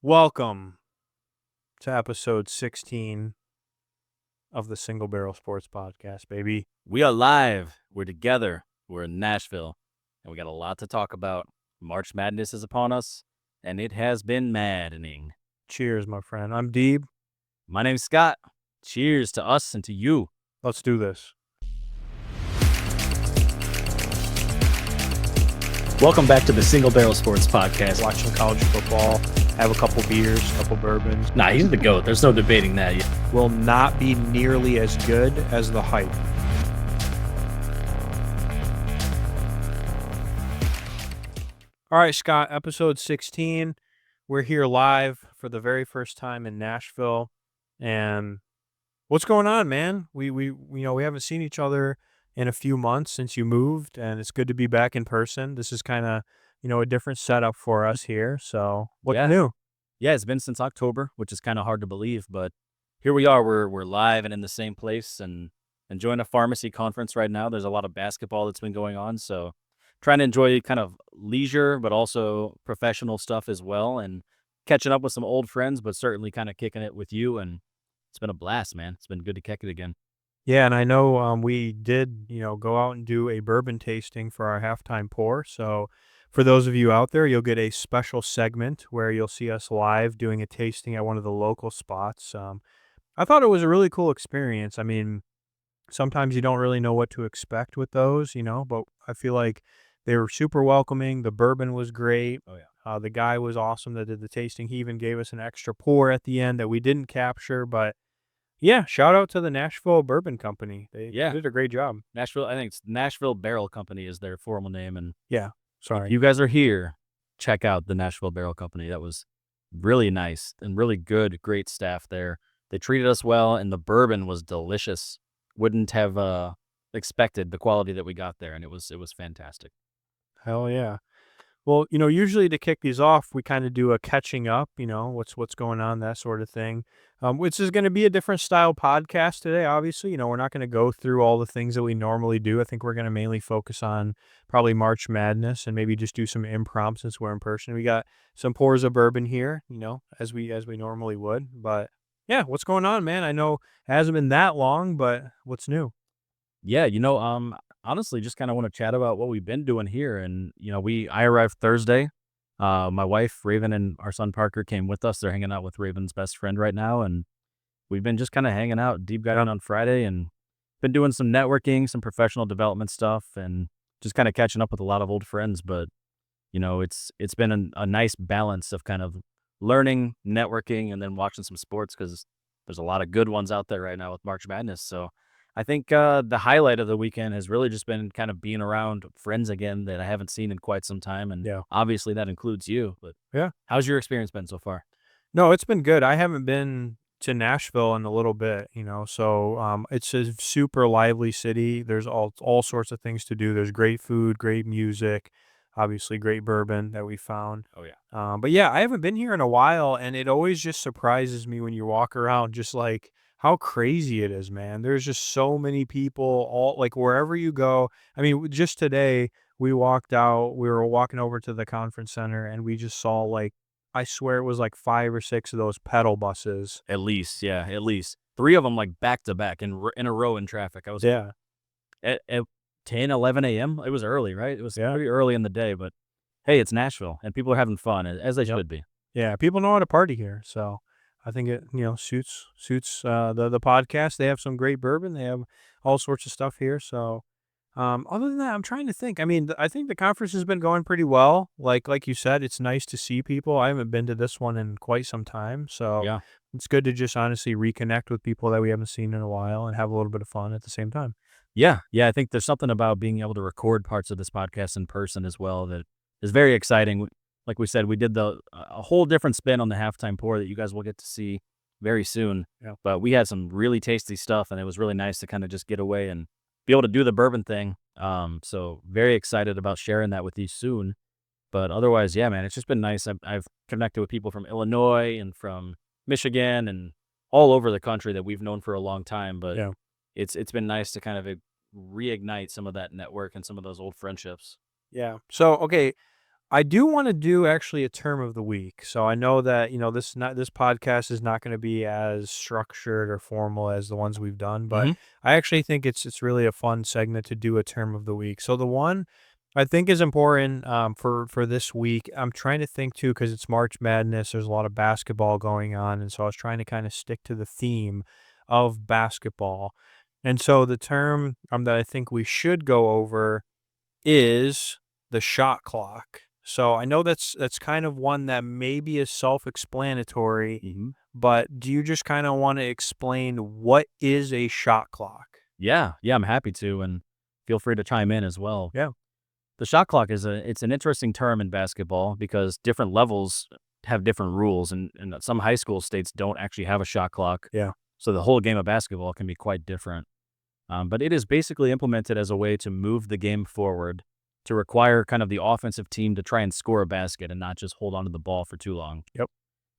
Welcome to episode 16 of the Single Barrel Sports Podcast, baby. We are live. We're together. We're in Nashville, and we got a lot to talk about. March Madness is upon us, and it has been maddening. Cheers, my friend. I'm Deeb. My name's Scott. Cheers to us and to you. Let's do this. Welcome back to the Single Barrel Sports Podcast. Watching college football, have a couple beers, couple bourbons. Nah, he's the GOAT. There's no debating that. Will not be nearly as good as the hype. All right, Scott, episode 16. We're here live for the very first time in Nashville. And what's going on, man? We haven't seen each other in a few months since you moved, and it's good to be back in person. This is kind of, a different setup for us here. So what's new? Yeah, it's been since October, which is kind of hard to believe, but here we are. We're live and in the same place and enjoying a pharmacy conference right now. There's a lot of basketball that's been going on, so trying to enjoy kind of leisure, but also professional stuff as well, and catching up with some old friends, but certainly kind of kicking it with you. And it's been a blast, man. It's been good to kick it again. Yeah, and I know we did, go out and do a bourbon tasting for our halftime pour. So for those of you out there, you'll get a special segment where you'll see us live doing a tasting at one of the local spots. I thought it was a really cool experience. I mean, sometimes you don't really know what to expect with those, but I feel like they were super welcoming. The bourbon was great. Oh, yeah. The guy was awesome that did the tasting. He even gave us an extra pour at the end that we didn't capture, but yeah, shout out to the Nashville Bourbon Company. They did a great job. Nashville, I think it's Nashville Barrel Company is their formal name. And Yeah, if sorry. you guys are here, check out the Nashville Barrel Company. That was really nice and really good, great staff there. They treated us well, and the bourbon was delicious. Wouldn't have expected the quality that we got there, and it was fantastic. Hell yeah. Well, usually to kick these off, we kind of do a catching up, what's going on, that sort of thing. Which is going to be a different style podcast today, obviously. We're not going to go through all the things that we normally do. I think we're going to mainly focus on probably March Madness and maybe just do some impromptu since we're in person. We got some pours of bourbon here, as we normally would. But yeah, what's going on, man? I know it hasn't been that long, but what's new? Yeah, honestly, just kind of want to chat about what we've been doing here. And, I arrived Thursday. My wife, Raven, and our son, Parker, came with us. They're hanging out with Raven's best friend right now. And we've been just kind of hanging out, deep diving on Friday, and been doing some networking, some professional development stuff, and just kind of catching up with a lot of old friends. But, it's been a nice balance of kind of learning, networking, and then watching some sports because there's a lot of good ones out there right now with March Madness. So I think the highlight of the weekend has really just been kind of being around friends again that I haven't seen in quite some time. And obviously that includes you. But Yeah. how's your experience been so far? No, it's been good. I haven't been to Nashville in a little bit, so it's a super lively city. There's all sorts of things to do. There's great food, great music, obviously great bourbon that we found. Oh, yeah. But yeah, I haven't been here in a while, and it always just surprises me when you walk around, just like how crazy it is, man. There's just so many people, all like wherever you go. I mean, just today we were walking over to the conference center, and we just saw like, I swear it was like 5 or 6 of those pedal buses. At least, yeah, at least. 3 of them like back to back in a row in traffic. I was at 10, 11 a.m. It was early, right? It was pretty early in the day, but hey, it's Nashville, and people are having fun, as they should be. Yeah, people know how to party here, so I think it suits the podcast. They have some great bourbon. They have all sorts of stuff here. So other than that, I'm trying to think. I mean, I think the conference has been going pretty well. Like you said, it's nice to see people. I haven't been to this one in quite some time, so Yeah. it's good to just honestly reconnect with people that we haven't seen in a while and have a little bit of fun at the same time. Yeah, I think there's something about being able to record parts of this podcast in person as well that is very exciting. Like we said, we did a whole different spin on the halftime pour that you guys will get to see very soon. Yeah. But we had some really tasty stuff, and it was really nice to kind of just get away and be able to do the bourbon thing. So very excited about sharing that with you soon. But otherwise, yeah, man, it's just been nice. I've connected with people from Illinois and from Michigan and all over the country that we've known for a long time. But it's been nice to kind of reignite some of that network and some of those old friendships. Yeah. So, okay, I do wanna do actually a term of the week. So I know that, this podcast is not gonna be as structured or formal as the ones we've done, but Mhm. I actually think it's really a fun segment to do a term of the week. So the one I think is important, for this week, I'm trying to think too, because it's March Madness, there's a lot of basketball going on, and so I was trying to kinda stick to the theme of basketball. And so the term, that I think we should go over is the shot clock. So I know that's kind of one that maybe is self-explanatory, Mhm. but do you just kinda wanna explain what is a shot clock? Yeah, yeah, I'm happy to, and feel free to chime in as well. Yeah, The shot clock is it's an interesting term in basketball because different levels have different rules, and some high school states don't actually have a shot clock, yeah, so the whole game of basketball can be quite different. But it is basically implemented as a way to move the game forward, to require kind of the offensive team to try and score a basket and not just hold on to the ball for too long. yep.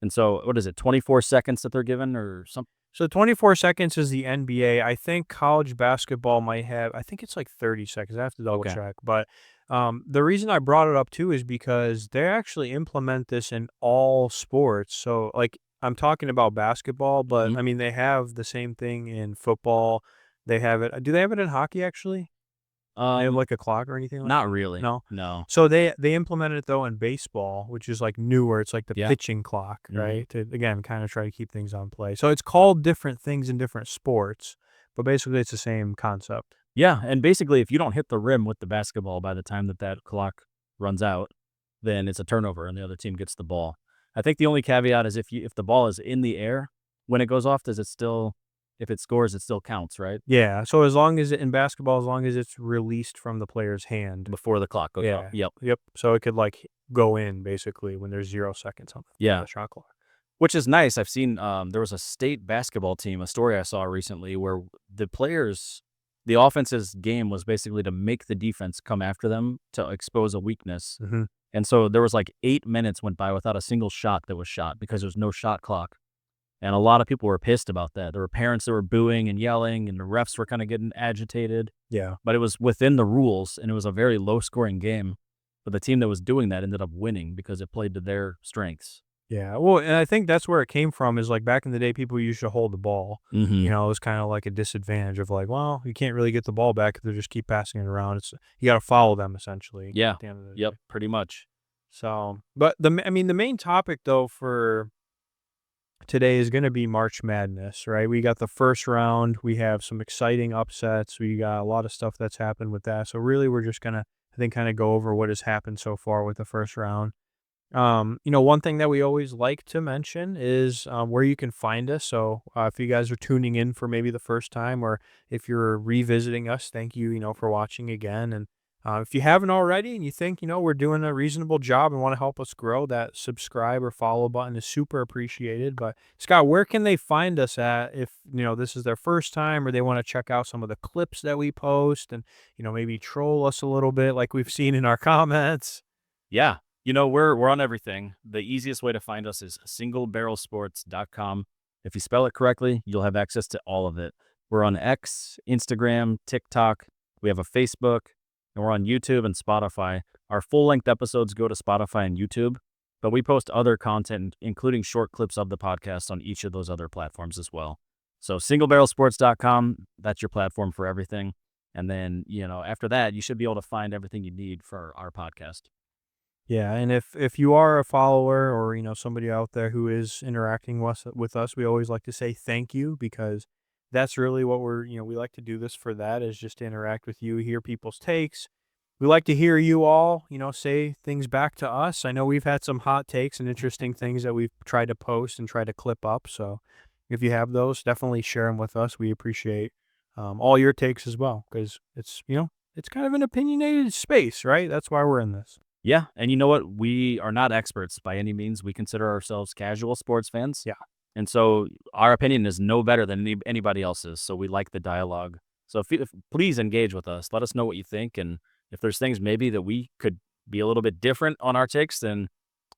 And so, what is it, 24 seconds that they're given or something? So 24 seconds is the NBA. I think college basketball might have, I think it's like 30 seconds. I have to double Okay. check. But the reason I brought it up too is because they actually implement this in all sports. So, like, I'm talking about basketball, but Mhm. I mean, they have the same thing in football. They have it. Do they have it in hockey actually? They have Um, like a clock or anything like Not that? really. No. No. So they implemented it though in baseball, which is like newer. It's like the Yeah. pitching clock, Mhm. right? To again kind of try to keep things on play. So it's called different things in different sports, but basically it's the same concept. Yeah, and basically, if you don't hit the rim with the basketball by the time that that clock runs out, then it's a turnover and the other team gets the ball. I think the only caveat is if the ball is in the air when it goes off, does it still if it scores, it still counts, right? Yeah. So as long as in basketball, as long as it's released from the player's hand. Before the clock goes out. Yeah. Yep. Yep. So it could like go in basically when there's 0 seconds on Yeah. the shot clock. Which is nice. I've seen there was a state basketball team, a story I saw recently where the offense's game was basically to make the defense come after them to expose a weakness. Hmm. And so there was like 8 minutes went by without a single shot that was shot because there's no shot clock. And a lot of people were pissed about that. There were parents that were booing and yelling, and the refs were kind of getting agitated. Yeah. But it was within the rules, and it was a very low scoring game. But the team that was doing that ended up winning because it played to their strengths. Yeah, well, and I think that's where it came from is, like, back in the day, people used to hold the ball. Hmm. It was kinda like a disadvantage of, like, well, you can't really get the ball back if they just keep passing it around. You gotta follow them essentially Yeah. at the end of the Yep. day. Pretty much. So, but I mean, the main topic, though, for today is gonna be March Madness, right? We got the first round, we have some exciting upsets, we got a lot of stuff that's happened with that. So, really, we're just gonna, I think, kinda go over what has happened so far with the first round. One thing that we always like to mention is where you can find us. So if you guys are tuning in for maybe the first time, or if you're revisiting us, thank you, for watching again. And if you haven't already and you think, we're doing a reasonable job and want to help us grow, that subscribe or follow button is super appreciated. But Scott, where can they find us at if, this is their first time or they want to check out some of the clips that we post and, maybe troll us a little bit like we've seen in our comments? Yeah. We're on everything. The easiest way to find us is singlebarrelsports.com. If you spell it correctly, you'll have access to all of it. We're on X, Instagram, TikTok. We have a Facebook, and we're on YouTube and Spotify. Our full-length episodes go to Spotify and YouTube, but we post other content, including short clips of the podcast on each of those other platforms as well. So singlebarrelsports.com, that's your platform for everything. And then, after that, you should be able to find everything you need for our podcast. Yeah, and if you are a follower or somebody out there who is interacting with us, we always like to say thank you because that's really what we like to do this for. That is just to interact with you, hear people's takes. We like to hear you all, say things back to us. I know we've had some hot takes and interesting things that we've tried to post and try to clip up. So if you have those, definitely share them with us. We appreciate all your takes as well because it's kind of an opinionated space, right? That's why we're in this. Yeah, and you know what? We are not experts by any means. We consider ourselves casual sports fans. Yeah. And so our opinion is no better than anybody else's. So we like the dialogue. So if please engage with us. Let us know what you think. And if there's things maybe that we could be a little bit different on our takes, then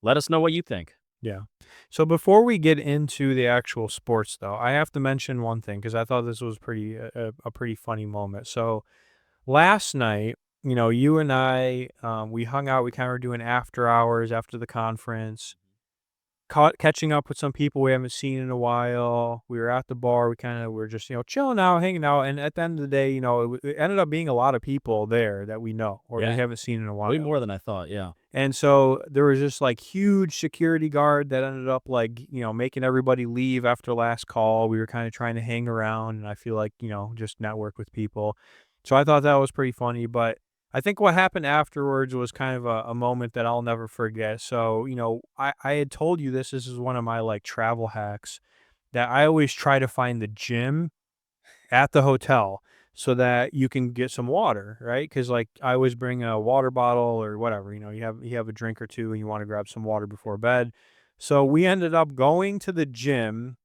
let us know what you think. Yeah. So before we get into the actual sports, though, I have to mention one thing because I thought this was a pretty funny moment. So last night, you and I, we hung out. We kind of were doing after hours after the conference, catching up with some people we haven't seen in a while. We were at the bar. We kind of were just, chilling out, hanging out. And at the end of the day, it ended up being a lot of people there that we know or we Yeah, haven't seen in a way while. more than I thought, yeah. And so there was just like huge security guard that ended up like, making everybody leave after last call. We were kind of trying to hang around and I feel like, just network with people. So I thought that was pretty funny. But I think what happened afterwards was kind of a moment that I'll never forget. So, I had told you this is one of my like travel hacks that I always try to find the gym at the hotel so that you can get some water, right? Because like I always bring a water bottle or whatever, you have a drink or two and you want to grab some water before bed. So we ended up going to the gym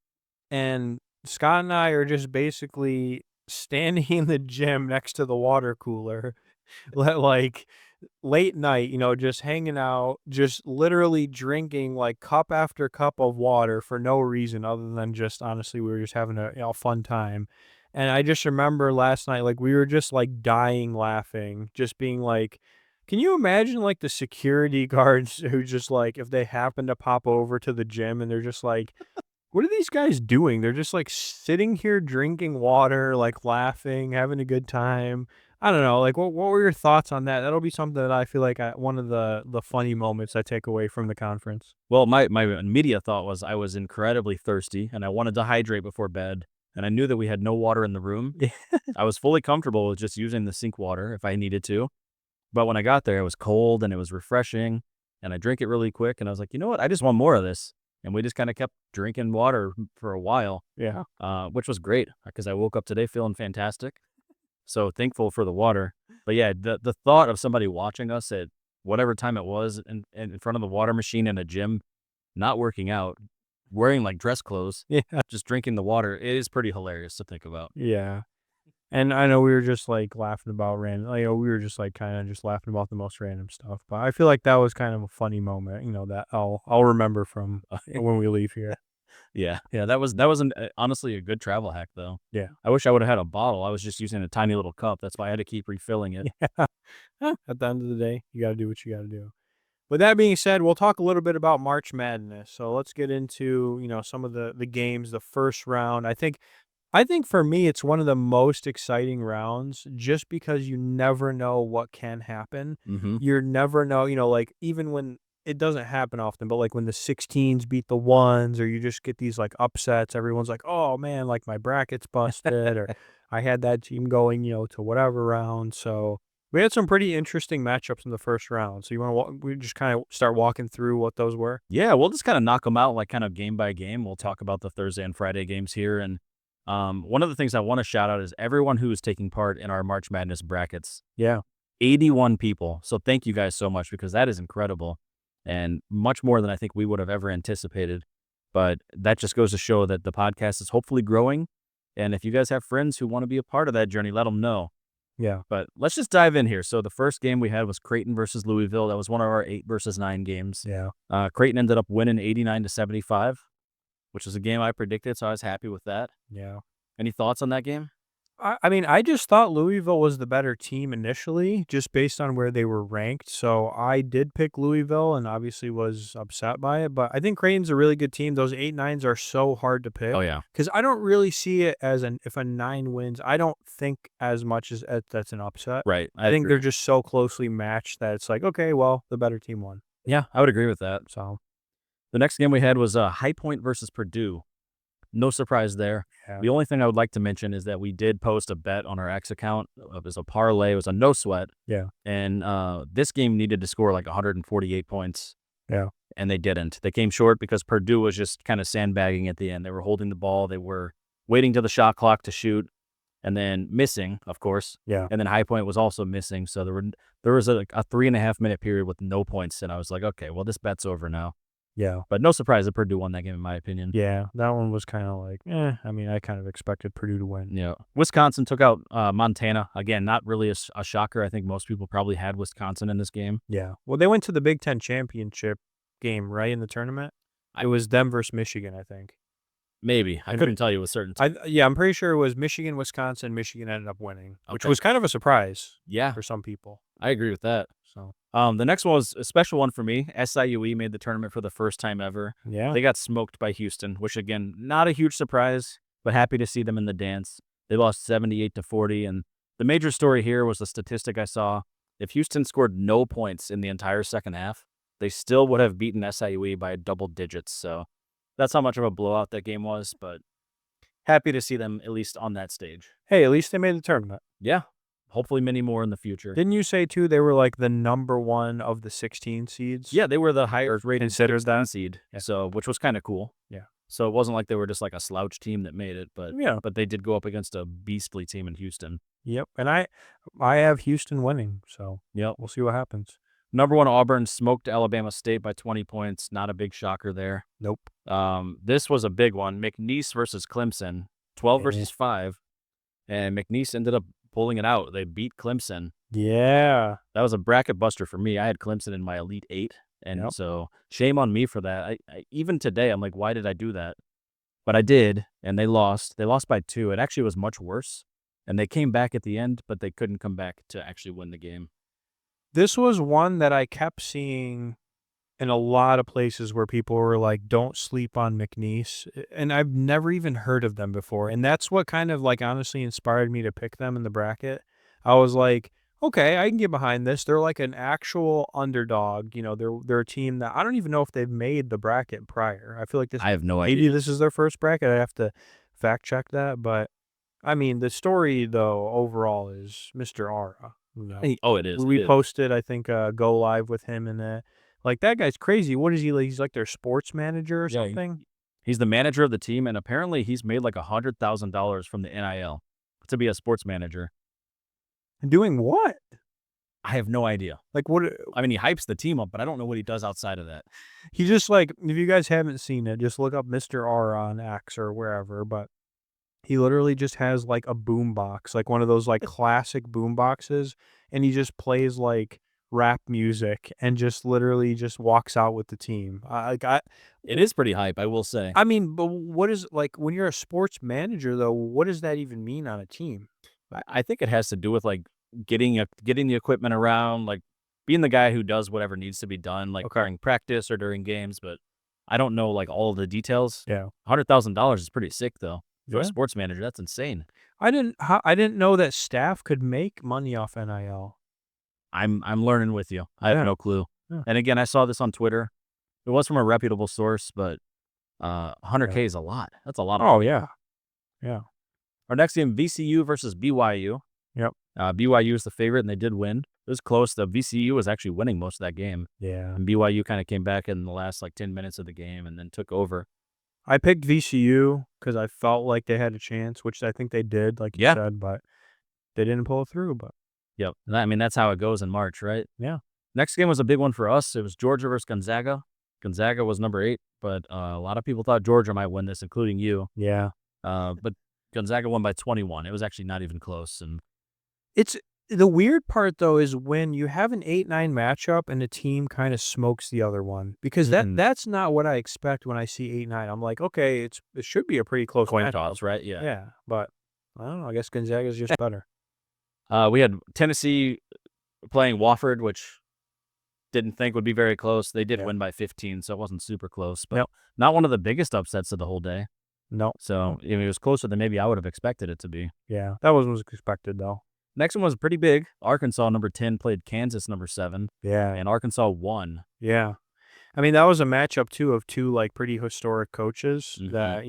and Scott and I are just basically standing in the gym next to the water cooler, like late night, just hanging out, just literally drinking like cup after cup of water for no reason other than just honestly, we were just having a fun time. And I just remember last night, like we were just like dying laughing, just being like, can you imagine like the security guards who just like, if they happen to pop over to the gym and they're just like, what are these guys doing? They're just, like, sitting here drinking water, like, laughing, having a good time. I don't know, like, what were your thoughts on that? That'll be something that I feel like one of the funny moments I take away from the conference. Well, my immediate thought was I was incredibly thirsty, and I wanted to hydrate before bed, and I knew that we had no water in the room. Yeah. I was fully comfortable with just using the sink water if I needed to, but when I got there, it was cold and it was refreshing, and I drank it really quick, and I was like, "You know what? I just want more of this." And we just kinda kept drinking water for a while, Yeah. which was great because I woke up today feeling fantastic. So thankful for the water. But yeah, the thought of somebody watching us at whatever time it was in front of the water machine in a gym, not working out, wearing like dress clothes, Yeah. just drinking the water, it is pretty hilarious to think about. Yeah. And I know we were just, like, laughing about random we were just, like, kinda just laughing about the most random stuff, but I feel like that was kind of a funny moment, that I'll remember from when we leave here. Yeah, yeah, that was honestly a good travel hack though. Yeah. I wish I would have had a bottle. I was just using a tiny little cup. That's why I had to keep refilling it. Yeah. At the end of the day, you gotta do what you gotta do. With that being said, we'll talk a little bit about March Madness. So let's get into, some of the games, the first round. I think for me it's one of the most exciting rounds just because you never know what can happen. Mhm. You never know, like even when it doesn't happen often, but like when the 16s beat the ones or you just get these like upsets, everyone's like, "Oh man, like my bracket's busted," or I had that team going, to whatever round. So we had some pretty interesting matchups in the first round. So you want to we just kind of start walking through what those were? Yeah, we'll just kinda knock them out, like, kind of game by game. We'll talk about the Thursday and Friday games here, and, one of the things I wanna shout out is everyone who is taking part in our March Madness brackets. Yeah. 81 people, so thank you guys so much because that is incredible, and much more than I think we would have ever anticipated, but that just goes to show that the podcast is hopefully growing, and if you guys have friends who wanna be a part of that journey, let them know. Yeah. But let's just dive in here. So the first game we had was Creighton versus Louisville. That was one of our 8 versus 9 games. Yeah. Creighton ended up winning 89-75, which is a game I predicted, so I was happy with that. Yeah. Any thoughts on that game? I mean, I just thought Louisville was the better team initially, just based on where they were ranked. So I did pick Louisville and obviously was upset by it. But I think Creighton's a really good team. Those 8-9s are so hard to Oh, pick yeah. because I don't really see it as if a 9 wins. I don't think as much as that's an upset. Right. I I think they're agree. just so closely matched that it's like, okay, well, the better team won. Yeah, I would agree with that. So The next game we had was High Point versus Purdue. No surprise there. yeah, The only thing I would like to mention is that we did post a bet on our X account. It was a parlay. It was a no sweat. yeah, And this game needed to score like 148 points, yeah, and they didn't. They came short because Purdue was just kind of sandbagging at the end. They were holding the ball. They were waiting to the shot clock to shoot and then missing, of course. yeah, And then High Point was also missing. So there was a 3.5 minute period with no points. And I was like, okay, well, this bet's over now. yeah. But no surprise that Purdue won that game, in my opinion. Yeah, that one was kind of like, I mean, I kind of expected Purdue to win. Yeah. Wisconsin took out Montana. Again, not really a shocker. I think most people probably had Wisconsin in this game. Yeah. Well, they went to the Big Ten championship game, right, in the tournament? I, It was them versus Michigan, I think. Maybe. I And couldn't tell you with certainty. yeah, I'm pretty sure it was Michigan, Wisconsin. Michigan ended up winning, which Okay. was kind of a surprise Yeah, for some people. I agree with that. So The next one was a special one for me. SIUE made the tournament for the first time ever. yeah, They got smoked by Houston, which again, not a huge surprise, but happy to see them in the dance. They lost 78-40, and the major story here was the statistic I saw. If Houston scored no points in the entire second half, they still would have beaten SIUE by double digits. So that's how much of a blowout that game was, but happy to see them at least on that stage. hey, at least they made the tournament. Yeah, hopefully many more in the future. Didn't you say too they were like the number one of the 16 seeds? Yeah, they were the Or highest rated considered 16 that? seed, Yeah, so which was kind of cool. yeah, So it wasn't like they were just like a slouch team that made it, but yeah. they did go up against a beastly team in Houston. Yep. And I have Houston winning, so Yep. we'll see what happens. Number one Auburn smoked Alabama State by 20 points. Not a big shocker there. Nope. This was a big one. McNeese versus Clemson, 12 Eh. versus 5, and McNeese ended up pulling it out. They beat Clemson. Yeah. That was a bracket buster for me. I had Clemson in my Elite 8, and Yep. so shame on me for that. Even today, I'm like, why did I do that? But I did, and they lost. They lost by 2. It actually was much worse, and they came back at the end, but they couldn't come back to actually win the game. This was one that I kept seeing in a lot of places where people were like, "Don't sleep on McNeese," and I've never even heard of them before, and that's what kind of, like, honestly inspired me to pick them in the bracket. I was like, "Okay, I can get behind this." They're like an actual underdog, they're a team that I don't even know if they've made the bracket prior. I feel like I have no maybe idea. this is their first bracket. I have to fact check that, but, I mean, the story, though, overall is Mr. Ara, Oh, it is. we It is. posted, I think, go live with him in that. Like, that guy's crazy. What is he like? He's like their sports manager or Yeah, something? he's the manager of the team, and apparently he's made like $100,000 from the NIL to be a sports manager. Doing what? I have no idea. Like, what I mean, he hypes the team up, but I don't know what he does outside of that. he just, like, if you guys haven't seen it, just look up Mr. R on X or wherever, but he literally just has, like, a boom box, like one of those, like, classic boom boxes, and he just plays, like, rap music and just literally just walks out with the team. It is pretty hype, I will say. I mean, but what is like, when you're a sports manager, though, what does that even mean on a team? I think it has to do with like getting the equipment around, like being the guy who does whatever needs to be done, like Okay. during practice or during games. But I don't know like all the details. Yeah. $100,000 is pretty sick though for a Yeah. sports manager. That's insane. I didn't know that staff could make money off NIL. I'm learning with you. I have Yeah. no clue. Yeah. And again, I saw this on Twitter. It was from a reputable source, but Yeah. 100K is a lot. That's a lot of Oh, money. yeah. Yeah. Our next game, VCU versus BYU. Yep. BYU is the favorite, and they did win. It was close. The VCU was actually winning most of that game, Yeah. and BYU kind of came back in the last like 10 minutes of the game and then took over. I picked VCU because I felt like they had a chance, which I think they did, like you Yeah. said, but they didn't pull it through, but Yep. I mean, that's how it goes in March, right? yeah. Next game was a big one for us. It was Georgia versus Gonzaga. Gonzaga was number 8, but a lot of people thought Georgia might win this, including you. Yeah. But Gonzaga won by 21. It was actually not even close. And It's the weird part, though, is when you have an 8-9 matchup and the team kinda smokes the other one, because Mhm. that's not what I expect when I see 8-9. I'm like, "Okay, it should be a pretty close coin matchup." toss, right? Yeah. Yeah, but I don't know, I guess Gonzaga's just better. We had Tennessee playing Wofford, which didn't think would be very close. They did Yeah. win by 15, so it wasn't super close, but Yep. not one of the biggest upsets of the whole day. No. So I mean, it was closer than maybe I would have expected it to be. Yeah, that wasn't expected, though. Next one was pretty big. Arkansas, number 10, played Kansas, number 7, Yeah, and Arkansas won. yeah. I mean, that was a matchup too of 2, like, pretty historic coaches Mhm. that,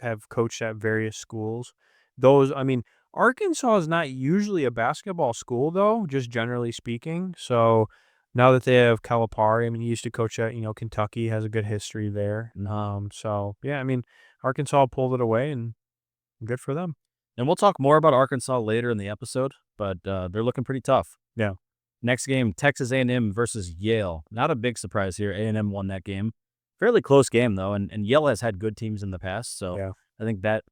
have coached at various schools. Those I mean, Arkansas is not usually a basketball school, though, just generally speaking, so now that they have Calipari, I mean, he used to coach at, Kentucky, has a good history there, so, yeah, I mean, Arkansas pulled it away, and good for them. And we'll talk more about Arkansas later in the episode, but they're looking pretty tough. Yeah. Next game, Texas A&M versus Yale. Not a big surprise here. A&M won that game. Fairly close game, though, and Yale has had good teams in the past, so Yeah. I think that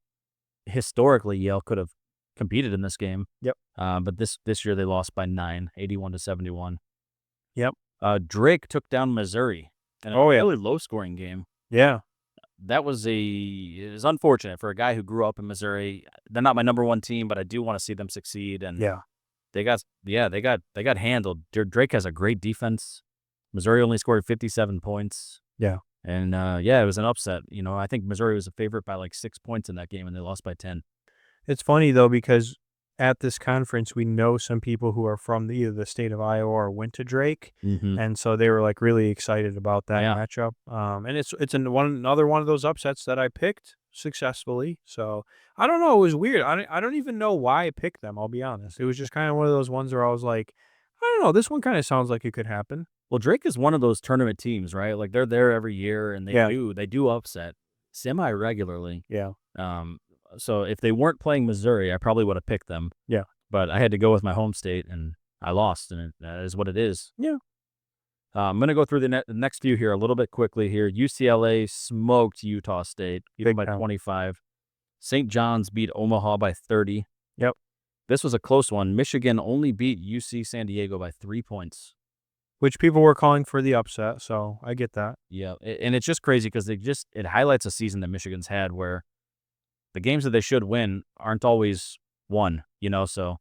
historically Yale could have competed in this game. Yep. But this year they lost by 9, 81-71. Yep. Drake took down Missouri in a Oh, yeah. really low-scoring game. Yeah. that was it was unfortunate for a guy who grew up in Missouri. They're not my number one team, but I do want to see them succeed. And Yeah. they got handled. Drake has a great defense. Missouri only scored 57 points. Yeah. And yeah, it was an upset. I think Missouri was a favorite by like 6 points in that game, and they lost by 10. It's funny though because at this conference we know some people who are from either the state of Iowa or went to Drake, Mm-hmm. and so they were like really excited about that Yeah. matchup. And another one of those upsets that I picked successfully. So I don't know. It was weird. I don't even know why I picked them. I'll be honest. It was just kind of one of those ones where I was like, I don't know. This one kind of sounds like it could happen. Well, Drake is one of those tournament teams, right? Like they're there every year, and they Yeah. do they do upset semi regularly. Yeah. Um, so if they weren't playing Missouri, I probably would have picked them. Yeah. But I had to go with my home state, and I lost, and that is what it is. Yeah. I'm going to go through the next few here a little bit quickly here. UCLA smoked Utah State, beat them Big by time. 25. St. John's beat Omaha by 30. Yep. This was a close one. Michigan only beat UC San Diego by 3 points. Which people were calling for the upset, so I get that. Yeah, and it's just crazy because it highlights a season that Michigan's had where the games that they should win aren't always won, so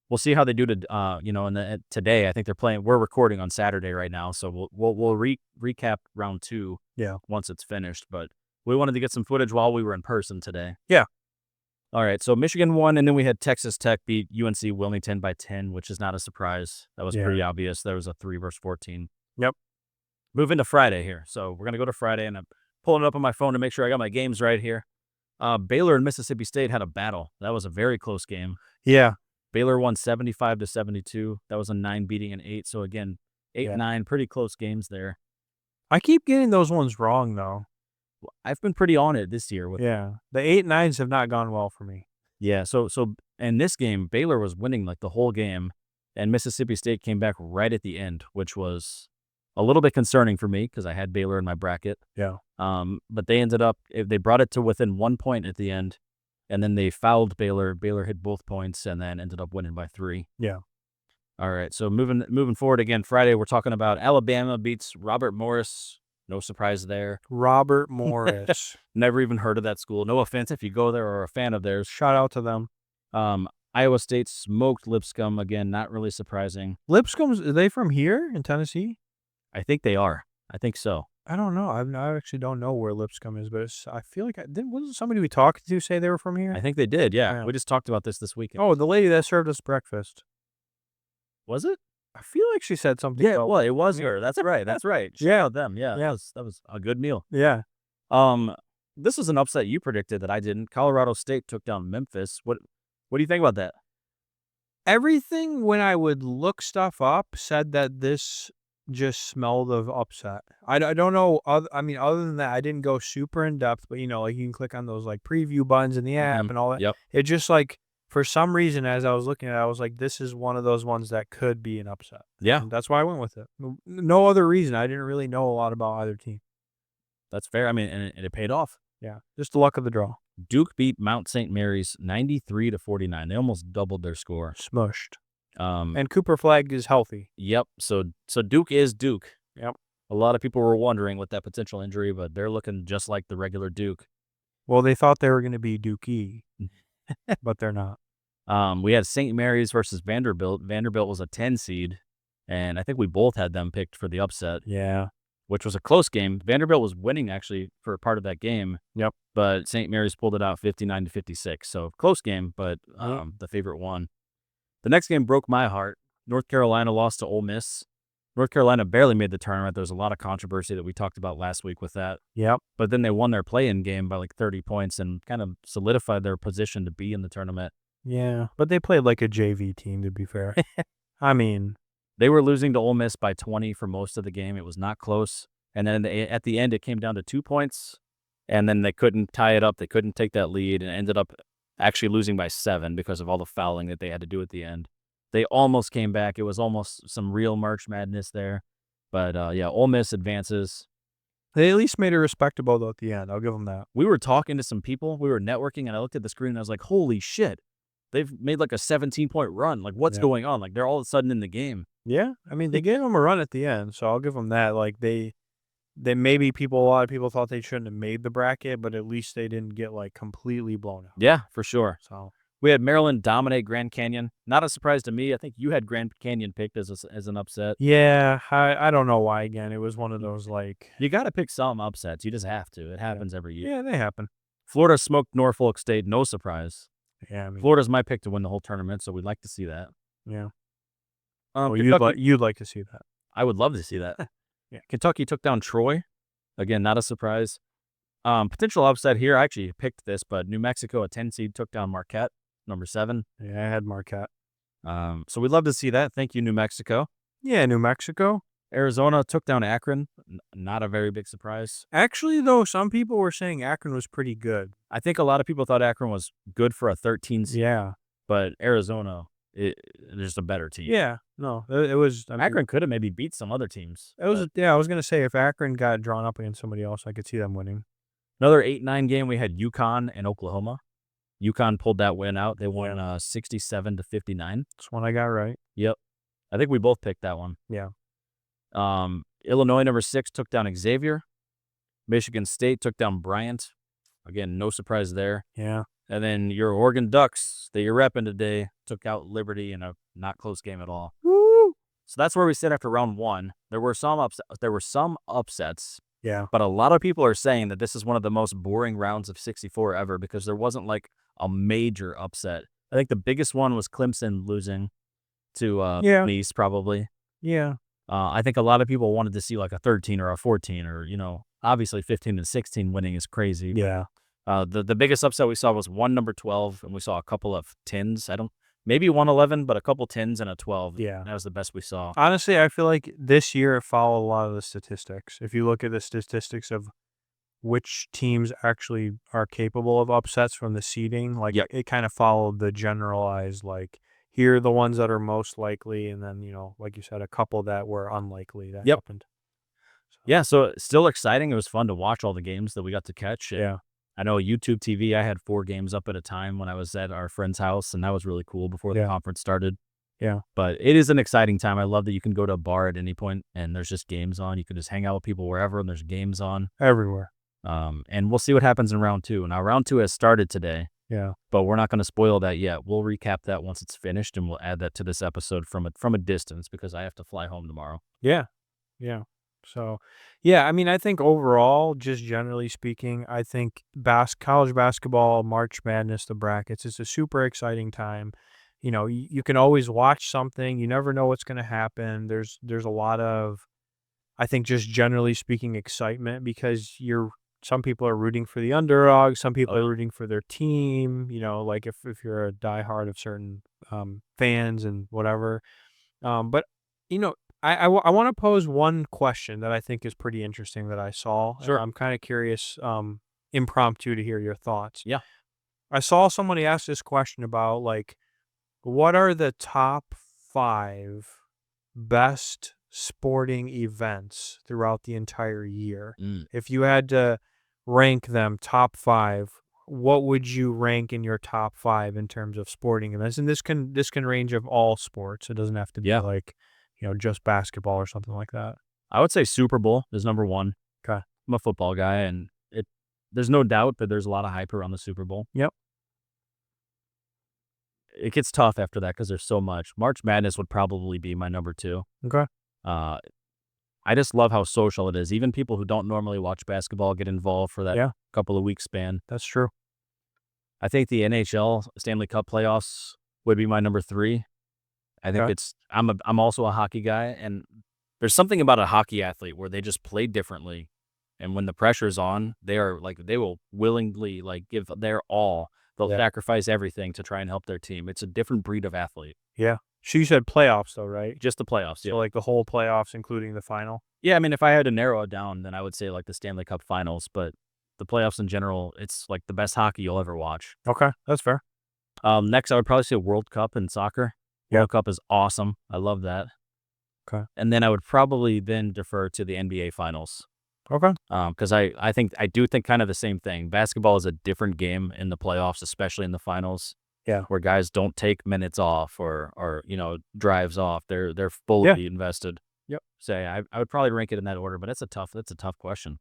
we'll see how they do today. I think we're recording on Saturday right now, so we'll recap round 2 Yeah. once it's finished, but we wanted to get some footage while we were in person today. Yeah. All right, so Michigan won, and then we had Texas Tech beat UNC Wilmington by 10, which is not a surprise. That was pretty obvious. There was a 3 versus 14. Yep. Moving to Friday here. So we're going to go to Friday, and I'm pulling it up on my phone to make sure I got my games right here. Baylor and Mississippi State had a battle. That was a very close game. Yeah. Baylor won 75-72. That was a 9 beating an 8. So again, 8-9, pretty close games there. I keep getting those ones wrong though. I've been pretty on it this year. The 8-9s have not gone well for me. Yeah, so in this game, Baylor was winning like the whole game, and Mississippi State came back right at the end, which was a little bit concerning for me because I had Baylor in my bracket. Yeah. But they brought it to within 1 point at the end, and then they fouled Baylor. Baylor hit both points and then ended up winning by 3. Yeah. All right, so moving forward again, Friday, we're talking about Alabama beats Robert Morris. No surprise there. Robert Morris. Never even heard of that school. No offense if you go there or are a fan of theirs. Shout out to them. Iowa State smoked Lipscomb. Again, not really surprising. Are they from here in Tennessee? I think they are. I think so. I don't know. I actually don't know where Lipscomb is, but I feel like wasn't somebody we talked to say they were from here? I think they did, yeah. Yeah. We just talked about this weekend. Oh, the lady that served us breakfast. Was it? I feel like she said something. Yeah, well, it was her. That's right. That's right. Shout out them. Yeah, Yeah. that was a good meal. Yeah. This was an upset you predicted that I didn't. Colorado State took down Memphis. What do you think about that? Everything when I would look stuff up said that this just smelled of upset. I don't know. Other than that, I didn't go super in depth, but like you can click on those like preview buttons in the app and all that. Yep. It just like, for some reason, as I was looking at it, I was like, this is one of those ones that could be an upset. Yeah, And that's why I went with it. No other reason. I didn't really know a lot about either team. that's fair. I mean, and it paid off. Yeah. Just the luck of the draw. Duke beat Mount St. Mary's 93-49. They almost doubled their score. Smushed. Um, And Cooper Flag is healthy. Yep. So Duke is Duke. Yep. A lot of people were wondering with that potential injury, but they're looking just like the regular Duke. Well, they thought they were going to be Dookie, but they're not. We had St. Mary's versus Vanderbilt. Vanderbilt was a 10 seed, and I think we both had them picked for the upset, Yeah. which was a close game. Vanderbilt was winning actually for a part of that game. Yep. But St. Mary's pulled it out 59-56. So close game, but the favorite won. The next game broke my heart. North Carolina lost to Ole Miss. North Carolina barely made the tournament. There was a lot of controversy that we talked about last week with that. Yep. But then they won their play-in game by like 30 points and kind of solidified their position to be in the tournament. Yeah. But they played like a JV team, to be fair. I mean, they were losing to Ole Miss by 20 for most of the game. It was not close. And then at the end, it came down to 2 points. And then they couldn't tie it up. They couldn't take that lead and ended up actually losing by 7 because of all the fouling that they had to do at the end. They almost came back. It was almost some real March Madness there. But, yeah, Ole Miss advances. they at least made it respectable, though, at the end. I'll give them that. We were talking to some people. We were networking, and I looked at the screen, and I was like, holy shit. They've made like a 17-point run. Like, what's going on? Like, they're all of a sudden in the game. Yeah. I mean, they gave them a run at the end, so I'll give them that. Like, they a lot of people thought they shouldn't have made the bracket, but at least they didn't get, like, completely blown out. Yeah, for sure. So, We had Maryland dominate Grand Canyon. Not a surprise to me. I think you had Grand Canyon picked as an upset. yeah, I don't know why again. It was one of Y those, like, You gotta pick some upsets. You just have to. It yeah. happens every year. Yeah, they happen. Florida smoked Norfolk State, no surprise. Yeah, I mean, Florida's my pick to win the whole tournament, so we'd like to see that. yeah. Well, Kentucky, you'd like to see that. I would love to see that. Yeah. Kentucky took down Troy. Again, not a surprise. Potential upset here. I actually picked this, but New Mexico, a 10 seed, took down Marquette, number 7. Yeah, I had Marquette. So we'd love to see that. Thank you, New Mexico. Yeah, New Mexico. Arizona took down Akron. Not a very big surprise. Actually, though, some people were saying Akron was pretty good. I think a lot of people thought Akron was good for a 13 seed, Yeah. but Arizona is just a better team. Yeah. No, it was, I mean, Akron could have maybe beat some other teams. it was, yeah, I was going to say if Akron got drawn up against somebody else, I could see them winning. Another 8-9 game, we had UConn and Oklahoma. UConn pulled that win out. They won 67-59. That's one I got right. Yep. I think we both picked that one. Yeah. Illinois, number 6, took down Xavier. Michigan State took down Bryant. Again, no surprise there. Yeah. And then your Oregon Ducks, that you're repping today, took out Liberty in a not close game at all. Woo! So that's where we sit after round 1. There were some upsets, Yeah. but a lot of people are saying that this is one of the most boring rounds of 64 ever because there wasn't like a major upset. I think the biggest one was Clemson losing to Yeah. East, probably. Yeah. I think a lot of people wanted to see like a 13 or a 14 or, obviously 15 and 16 winning is crazy. Yeah. The biggest upset we saw was one number 12, and we saw a couple of 10s. Maybe 111, but a couple 10s and a 12. Yeah. That was the best we saw. Honestly, I feel like this year it followed a lot of the statistics. If you look at the statistics of which teams actually are capable of upsets from the seeding, like Yep. it kind of followed the generalized, like, here are the ones that are most likely, and then, like you said, a couple that were unlikely that Yep. happened. So, Yeah, so still exciting. It was fun to watch all the games that we got to catch. yeah. I know YouTube TV, I had 4 games up at a time when I was at our friend's house, and that was really cool before the Yeah. conference started. Yeah. But it is an exciting time. I love that you can go to a bar at any point and there's just games on. You can just hang out with people wherever and there's games on. Everywhere. And we'll see what happens in round 2. Now, round 2 has started today, Yeah. but we're not going to spoil that yet. We'll recap that once it's finished, and we'll add that to this episode from a distance because I have to fly home tomorrow. Yeah. Yeah. So, yeah, I mean, I think overall, just generally speaking, I think college basketball, March Madness, the brackets, it's a super exciting time. You can always watch something. You never know what's going to happen. There's a lot of, I think, just generally speaking, excitement because some people are rooting for the underdog. Some people are rooting for their team, like if you're a diehard of certain fans and whatever. But, I want to pose one question that I think is pretty interesting that I saw. Sure. I'm kind of curious, impromptu, to hear your thoughts. Yeah. I saw somebody ask this question about, like, what are the top 5 best sporting events throughout the entire year? If you had to rank them top 5, what would you rank in your top 5 in terms of sporting events? And this can range of all sports. It doesn't have to be like, just basketball or something like that. I would say Super Bowl is number 1. Okay. I'm a football guy, and there's no doubt that there's a lot of hype around the Super Bowl. Yep. It gets tough after that because there's so much. March Madness would probably be my number 2. Okay. I just love how social it is. Even people who don't normally watch basketball get involved for that couple of week span. That's true. I think the NHL Stanley Cup playoffs would be my number 3. I think I'm also a hockey guy, and there's something about a hockey athlete where they just play differently. And when the pressure's on, they will willingly give their all. They'll sacrifice everything to try and help their team. It's a different breed of athlete. Yeah. So you said playoffs though, right? Just the playoffs. So like the whole playoffs, including the final? Yeah. I mean, if I had to narrow it down, then I would say like the Stanley Cup finals, but the playoffs in general, it's like the best hockey you'll ever watch. Okay. That's fair. Next, I would probably say World Cup in soccer. World Cup is awesome. I love that. Okay. And then I would probably then defer to the NBA finals. Okay. Because I do think kind of the same thing. Basketball is a different game in the playoffs, especially in the finals. Yeah. Where guys don't take minutes off or drives off. They're fully invested. Yep. Say I would probably rank it in that order, but that's a tough question.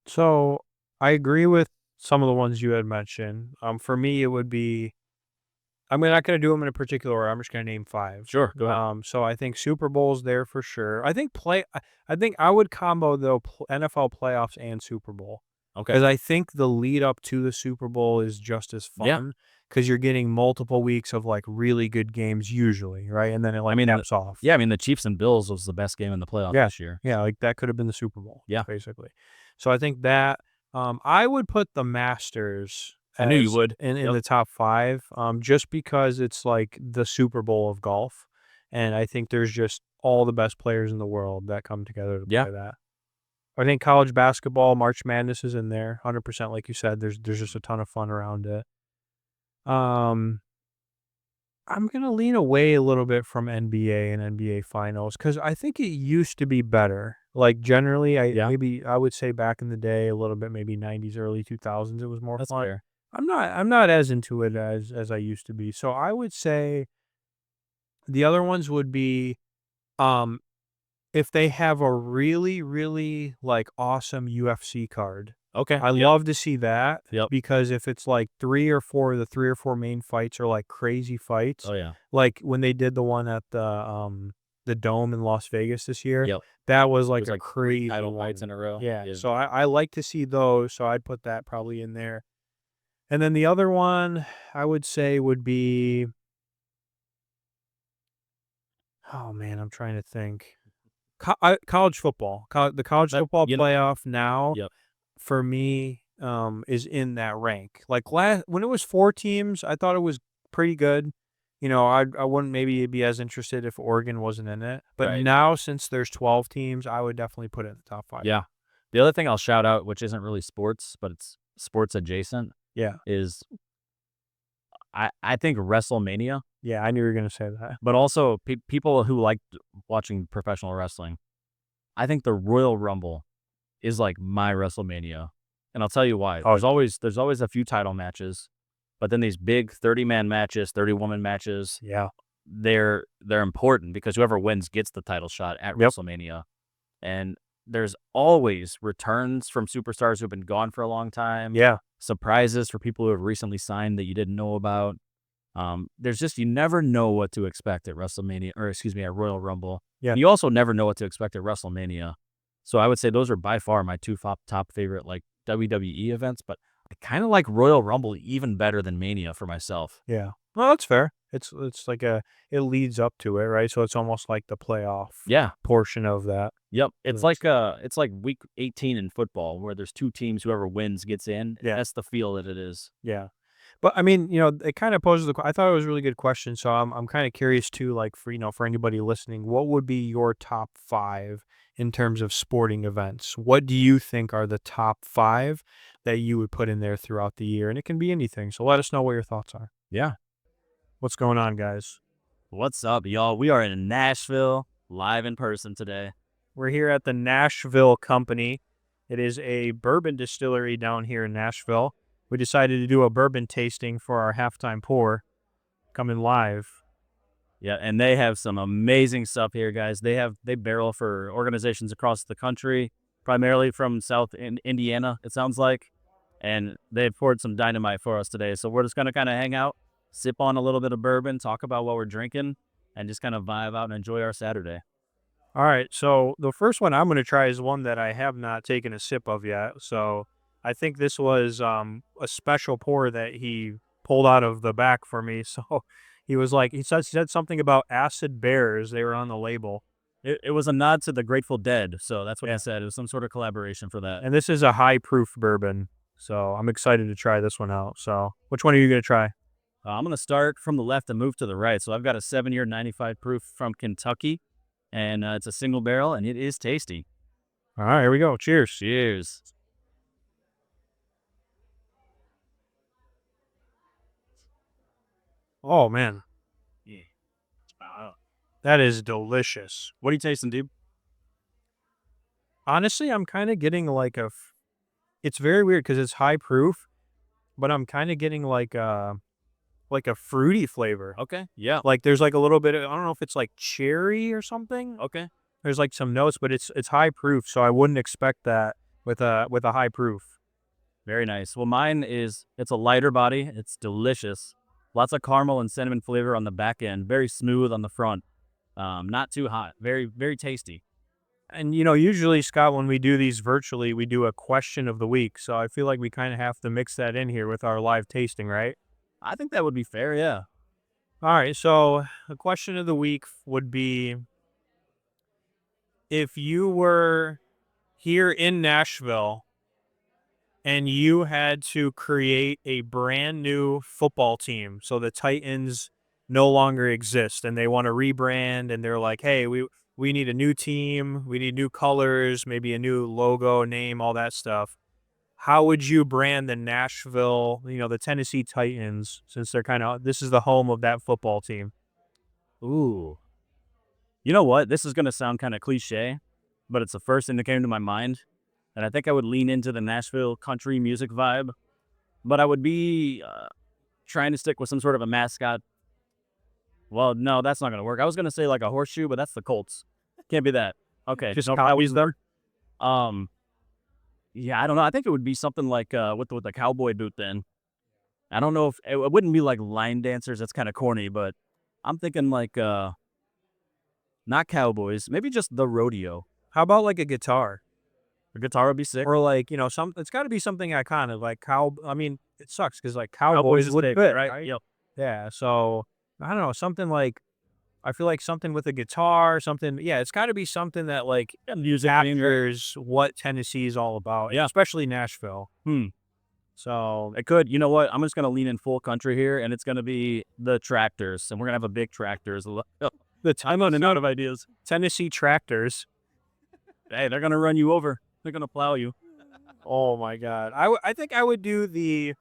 So I agree with some of the ones you had mentioned. For me, it would be I'm not going to do them in a particular order. I'm just going to name five. Sure, go ahead. So I think Super Bowl's there for sure. I think I would combo though NFL playoffs and Super Bowl Okay. because I think the lead up to the Super Bowl is just as Yeah. fun because you're getting multiple weeks of like really good games usually, right? And then it I like mean, caps off. yeah, I mean, the Chiefs and Bills was the best game in the playoffs Yeah, this year. yeah, like that could have been the Super Bowl Yeah. basically. So I think that I would put the Masters I knew you as would. in Yep. the top 5, just because it's like the Super Bowl of golf, and I think there's just all the best players in the world that come together to Yeah. play that. I think college basketball, March Madness is in there, 100% like you said, there's just a ton of fun around it. Um, I'm gonna lean away a little bit from NBA and NBA finals because I think it used to be better. Like, generally, Yeah. I would say back in the day a little bit, maybe '90s, early 2000s, it was more That's fun. fair. I'm not as into it as I used to be. So I would say the other ones would be, um, if they have a really, really, like, awesome UFC card. Okay. I Yep. love to see that Yep. because if it's, like, 3 or 4 main fights are, like, crazy fights, Oh, yeah. like, when they did the one at the Dome in Las Vegas this year, Yep. that was, It like, was a like 3 crazy title fights one. in a row. Yeah, Yeah. so I like to see those, so I'd put that probably in there. And then the other one I would say would be oh, man, I'm trying to think. College football. The college That football you know playoff now, Yep. for me, is in that rank. Like, last when it was 4 teams, I thought it was pretty good. I wouldn't maybe be as interested if Oregon wasn't in it, but Right. now since there's 12 teams, I would definitely put it in the top 5. Yeah. The other thing I'll shout out, which isn't really sports, but it's sports adjacent, Yeah. is I think WrestleMania, Yeah, I knew you were gonna say that. but also people who like watching professional wrestling. I think the Royal Rumble is like my WrestleMania, and I'll tell you why. Oh, There's always a few title matches, but then these big 30-man matches, 30-woman matches, yeah. they're important because whoever wins gets the title shot at Yep. WrestleMania. And there's always returns from superstars who've been gone for a long time, Yeah. surprises for people who have recently signed that you didn't know about. There's just you never know what to expect at WrestleMania, or excuse me, at Royal Rumble. Yeah. And you also never know what to expect at WrestleMania. So I would say those are by far my two top favorite like WWE events, but I kind of like Royal Rumble even better than Mania for myself. Yeah. Well, that's fair. It's like it leads up to it, right? So it's almost like the playoff Yeah. portion of that. Yep. So that's It's like week 18 in football where there's two teams, whoever wins gets in. yeah. That's the feel that it is. Yeah. But I mean, it kind of poses I thought it was a really good question. So I'm kind of curious too, like for anybody listening, what would be your top 5 in terms of sporting events? What do you think are the top 5 that you would put in there throughout the year? And it can be anything. So let us know what your thoughts are. Yeah. What's going on, guys? What's up, y'all? We are in Nashville, live in person today. We're here at the Nashville Company. It is a bourbon distillery down here in Nashville. We decided to do a bourbon tasting for our halftime pour coming live. Yeah, and they have some amazing stuff here, guys. They barrel for organizations across the country, primarily from South Indiana, it sounds like. And they've poured some dynamite for us today. So we're just gonna kind of hang out, sip on a little bit of bourbon, talk about what we're drinking, and just kind of vibe out and enjoy our Saturday. All right, so the first one I'm going to try is one that I have not taken a sip of yet. So I think this was a special pour that he pulled out of the back for me. So he said something about acid bears. They were on the label, It was a nod to the Grateful Dead, so that's what yeah. he said. It was some sort of collaboration for that. And this is a high proof bourbon. So I'm excited to try this one out. So which one are you going to try? I'm gonna start from the left and move to the right. So I've got a 7-year 95 proof from Kentucky, and it's a single barrel, and it is tasty. All right, here we go. Cheers. Cheers. Oh man, Yeah. Wow. that is delicious. What are you tasting, dude? Honestly, I'm kind of getting it's very weird because it's high proof, but I'm kind of getting like a fruity flavor. Okay. Yeah. Like there's like a little bit of, I don't know if it's like cherry or something. Okay. There's like some notes, but it's high proof, so I wouldn't expect that with a high proof. Very nice. Well, mine is it's a lighter body. It's delicious. Lots of caramel and cinnamon flavor on the back end. Very smooth on the front. Not too hot. Very, very tasty. And usually, Scott, when we do these virtually, we do a question of the week. So I feel like we kind of have to mix that in here with our live tasting, right? I think that would be fair. Yeah. All right. So the question of the week would be, if you were here in Nashville and you had to create a brand new football team. So the Titans no longer exist and they want to rebrand, and they're like, "Hey, we need a new team, we need new colors, maybe a new logo, name, all that stuff." How would you brand the Nashville, the Tennessee Titans, since they're kind of this is the home of that football team? Ooh. You know what? This is gonna sound kind of cliche, but it's the first thing that came to my mind. And I think I would lean into the Nashville country music vibe. But I would be trying to stick with some sort of a mascot. Well, no, that's not gonna work. I was gonna say like a horseshoe, but that's the Colts. Can't be that. Okay, Just nope, that copies was them. um. Yeah, I don't know. I think it would be something like with the cowboy boot. Then I don't know if it wouldn't be like line dancers. That's kind of corny, but I'm thinking like not cowboys. Maybe just the rodeo. How about like a guitar? The guitar would be sick. Or like, it's got to be something iconic, like I mean, it sucks because like Cowboys cowboys is would big, fit, right? right? Yep. Yeah. So I don't know, something like, I feel like something with a guitar, something. Yeah, it's got to be something that like Yeah, music theme, right? captures what Tennessee is all about, Yeah. especially Nashville. Hmm. So It could. You know what? I'm just gonna lean in full country here, and it's gonna be the tractors, and we're gonna have a big tractors. the I'm running out of ideas. Tennessee Tractors. Hey, they're gonna run you over. They're gonna plow you. Oh my God, I think I would do the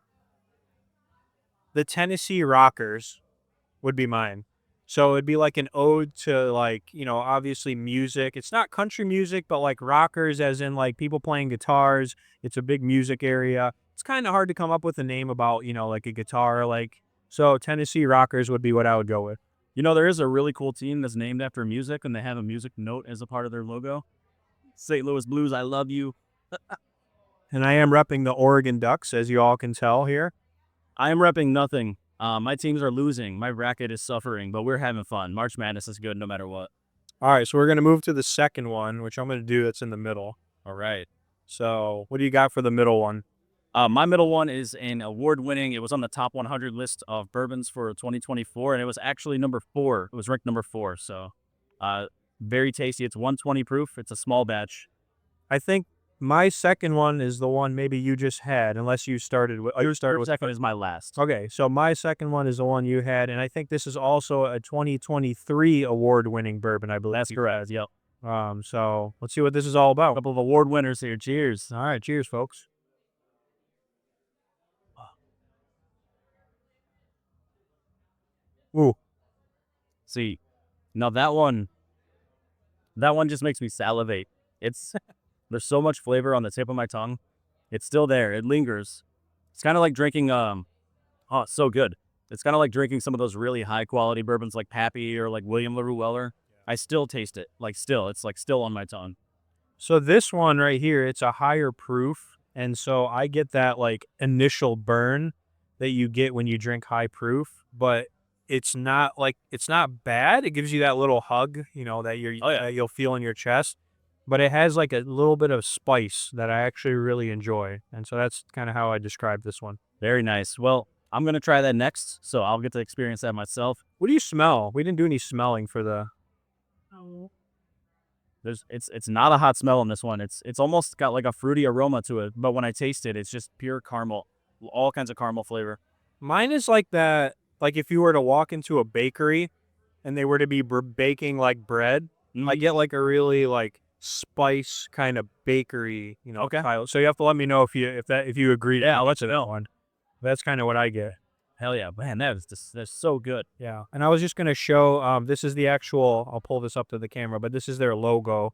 Tennessee Rockers would be mine. So it'd be like an ode to, like, obviously music. It's not country music, but like rockers as in like people playing guitars. It's a big music area. It's kind of hard to come up with a name about, like a guitar, like, so Tennessee Rockers would be what I would go with. You know, there is a really cool team that's named after music, and they have a music note as a part of their logo. St. Louis Blues, I love you. And I am repping the Oregon Ducks, as you all can tell here. I am repping nothing. My teams are losing. My bracket is suffering, but we're having fun. March Madness is good no matter what. All right, so we're going to move to the second one, which I'm going to do that's in the middle. All right. So what do you got for the middle one? My middle one is an award-winning. It was on the top 100 list of bourbons for 2024, and it was actually number 4. It was ranked number 4. So, very tasty. It's 120 proof. It's a small batch. I think my second one is the one maybe you just had, unless you started with. You started Your with. second is my last. Okay, so my second one is the one you had, and I think this is also a 2023 award-winning bourbon, I believe. That's correct. Yep. So let's see what this is all A about. couple of award winners here. Cheers. All right, cheers, folks. Ooh, See, now that one just makes me salivate. It's there's so much flavor on the tip of my tongue. It's still there. It lingers. It's kind of like drinking oh, it's so good. It's kind of like drinking some of those really high quality bourbons like Pappy or like William LaRue Weller. I still taste it. Like still, it's like still on my tongue. so this one right here, it's a higher proof, and so I get that like initial burn that you get when you drink high proof, but it's not bad. It gives you that little hug, Oh yeah. that you'll feel in your chest, but it has like a little bit of spice that I actually really enjoy, and so that's kind of how I describe this one. Very nice. Well, I'm gonna try that next, so I'll get to experience that myself. What do you smell? We didn't do any smelling for the. It's not a hot smell in this one. It's almost got like a fruity aroma to it, but when I taste it, it's just pure caramel, all kinds of caramel flavor. Mine is like that. Like if you were to walk into a bakery and they were to be baking like bread, I Mhm. get like a really like spice kind of bakery, Okay. style. So you have to let me know if you agree Yeah, I'll let to you that know. one. That's kind of what I get. Hell yeah, man, that's so good. Yeah. And I was just gonna show. This is the actual. I'll pull this up to the camera, but this is their logo,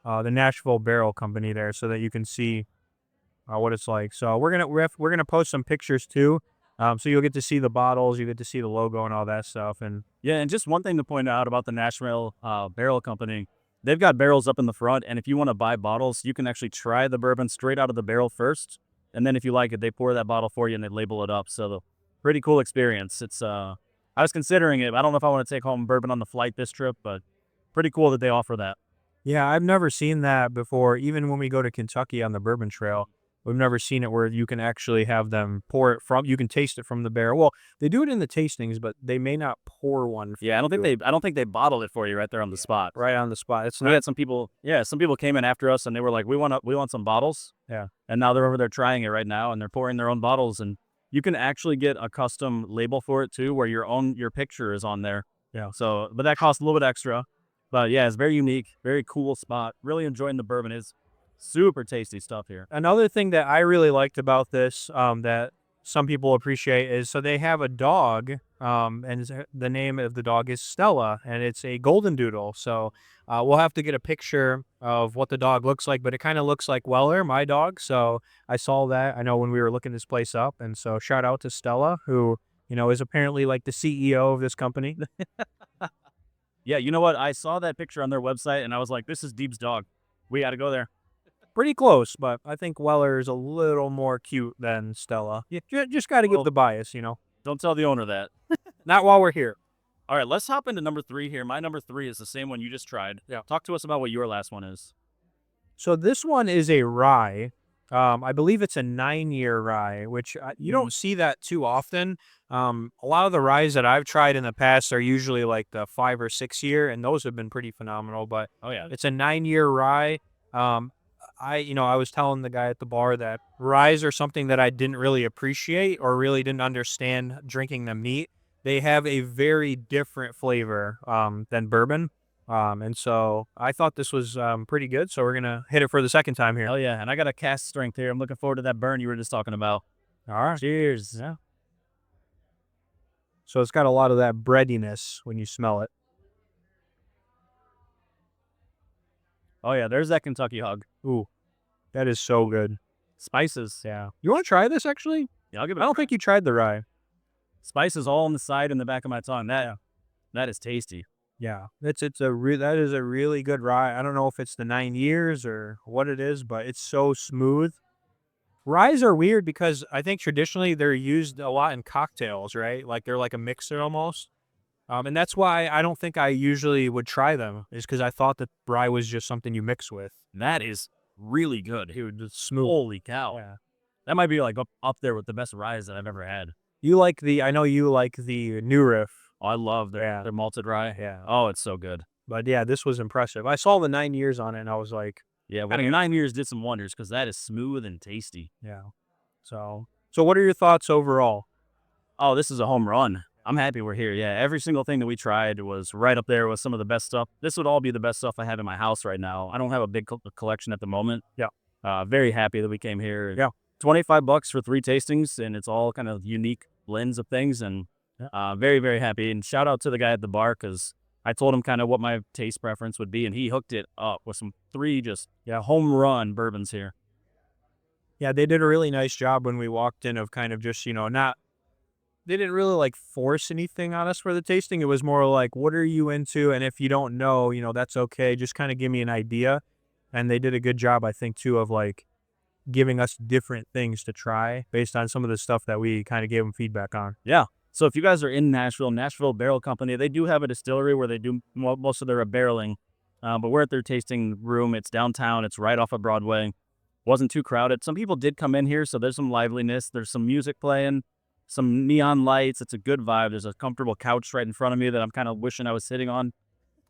the Nashville Barrel Company there, so that you can see what it's like. So we're gonna post some pictures too. So you'll get to see the bottles, you get to see the logo and all that stuff. And Yeah, and just one thing to point out about the Nashville Barrel Company, They've got barrels up in the front, and if you want to buy bottles, you can actually try the bourbon straight out of the barrel first, and then if you like it, they pour that bottle for you and they label it up. So the pretty cool experience. It's I was considering it. I don't know if I want to take home bourbon on the flight this trip, but pretty cool that they offer that. Yeah, I've never seen that before. Even when we go to Kentucky on the Bourbon Trail, we've never seen it where you can actually have them pour it from. You can taste it from the barrel. Well, they do it in the tastings, but they may not pour one Yeah, I don't think they bottle it for you right there on the spot. right on the spot. It's We not. had some people, yeah, some people came in after us and they were like, we want some bottles. Yeah. And now they're over there trying it right now and they're pouring their own bottles and you can actually get a custom label for it too, where your picture is on there. Yeah. So, but that costs a little bit extra. But yeah, it's very unique, very cool spot. Really enjoying the bourbon. Is super tasty stuff here. Another thing that I really liked about this, that some people appreciate is so they have a dog, the name of the dog is Stella, and it's a golden doodle. So we'll have to get a picture of what the dog looks like, but it kind of looks like Weller, my dog. So I saw that. I know when we were looking this place up, and so shout out to Stella, who is apparently like the CEO of this company. Yeah, you know what? I saw that picture on their website and I was like, this is Deep's dog. We got to go there. Pretty close, but I think Weller is a little more cute than Stella. You just got to give Well, the bias, don't tell the owner that. Not while we're here. All right, let's hop into number 3 here. My number 3 is the same one you just tried. Yeah. Talk to us about what your last one is. So this one is a rye. I believe it's a 9-year rye, which you don't see that too often. A lot of the ryes that I've tried in the past are usually like the 5 or 6 year, and those have been pretty phenomenal. But Oh, yeah. it's a 9-year rye. I was telling the guy at the bar that ryes are something that I didn't really appreciate or really didn't understand drinking them neat. They have a very different flavor than bourbon. And so I thought this was pretty good. So we're going to hit it for the second time here. Hell yeah. And I got a cast strength here. I'm looking forward to that burn you were just talking about. All right. Cheers. Yeah. So it's got a lot of that breadiness when you smell it. Oh, yeah. There's that Kentucky hug. Ooh, that is so good. Spices. Yeah. You want to try this actually? Yeah, I'll give I it don't think you tried the rye. spices all on the side and the back of my tongue. That is tasty. Yeah. That is a really good rye. I don't know if it's the 9 years or what it is, but it's so smooth. Ryes are weird because I think traditionally they're used a lot in cocktails, right? Like they're like a mixer almost. And that's why I don't think I usually would try them, is because I thought that rye was just something you mix with. That is really good. Dude, it's smooth. Holy cow. Yeah. That might be like up there with the best ryes that I've ever had. I know you like the new riff. Oh, I love Yeah. their malted rye. Yeah. Oh, it's so good. But yeah, this was impressive. I saw the 9 years on it and I was like, Yeah, well, 9 years did some wonders because that is smooth and tasty. yeah. So what are your thoughts overall? Oh, this is a home run. I'm happy we're here. Yeah, every single thing that we tried was right up there with some of the best stuff. This would all be the best stuff I have in my house right now. I don't have a big collection at the moment. Yeah. Very happy that we came here. Yeah. $25 for 3 tastings, and it's all kind of unique blends of things. And very, very happy. And shout out to the guy at the bar because I told him kind of what my taste preference would be, and he hooked it up with some 3 home run bourbons here. Yeah, they did a really nice job when we walked in of kind of just, they didn't really like force anything on us for the tasting. It was more like, what are you into? And if you don't know, that's okay. Just kind of give me an idea. And they did a good job, I think, too, of like giving us different things to try based on some of the stuff that we kind of gave them feedback on. Yeah. So if you guys are in Nashville Barrel Company, they do have a distillery where they do most of their barreling. But we're at their tasting room. It's downtown. It's right off of Broadway. Wasn't too crowded. Some people did come in here, so there's some liveliness. There's some music playing, some neon lights. It's a good vibe. There's a comfortable couch right in front of me that I'm kind of wishing I was sitting on.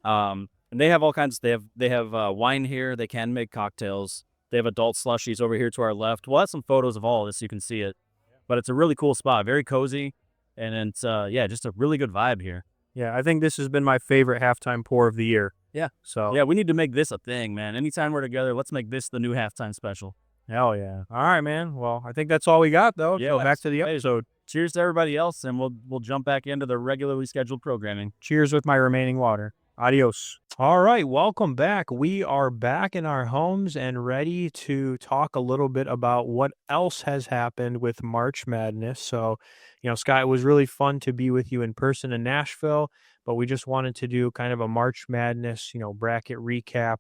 And they have all kinds. They have wine here. They can make cocktails. They have adult slushies over here to our left. We'll have some photos of all of this so you can see it. But it's a really cool spot. Very cozy. And it's, just a really good vibe here. Yeah, I think this has been my favorite halftime pour of the year. Yeah. So Yeah, we need to make this a thing, man. Anytime we're together, let's make this the new halftime special. hell yeah. All right, man. Well, I think that's all we got, though. Yeah, So back to the hey, episode. Cheers to everybody else, and we'll jump back into the regularly scheduled programming. Cheers with my remaining water. Adios. All right, welcome back. We are back in our homes and ready to talk a little bit about what else has happened with March Madness. So, Scott, it was really fun to be with you in person in Nashville, but we just wanted to do kind of a March Madness, bracket recap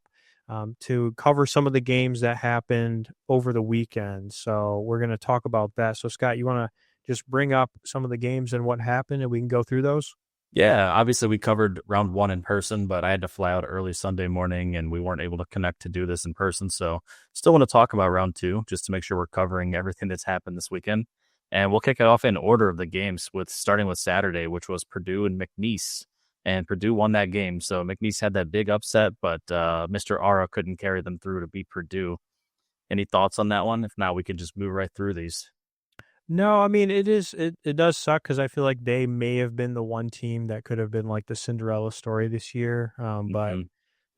to cover some of the games that happened over the weekend. So, we're going to talk about that. So, Scott, you want to just bring up some of the games and what happened and we can go through those? Yeah, obviously we covered round one in person, but I had to fly out early Sunday morning and we weren't able to connect to do this in person. So still want to talk about round two just to make sure we're covering everything that's happened this weekend. And we'll kick it off in order of the games with starting with Saturday, which was Purdue and McNeese. And Purdue won that game. So McNeese had that big upset, but Mr. Ara couldn't carry them through to beat Purdue. Any thoughts on that one? If not, we could just move right through these. No, I mean, it does suck because I feel like they may have been the one team that could have been like the Cinderella story this year, but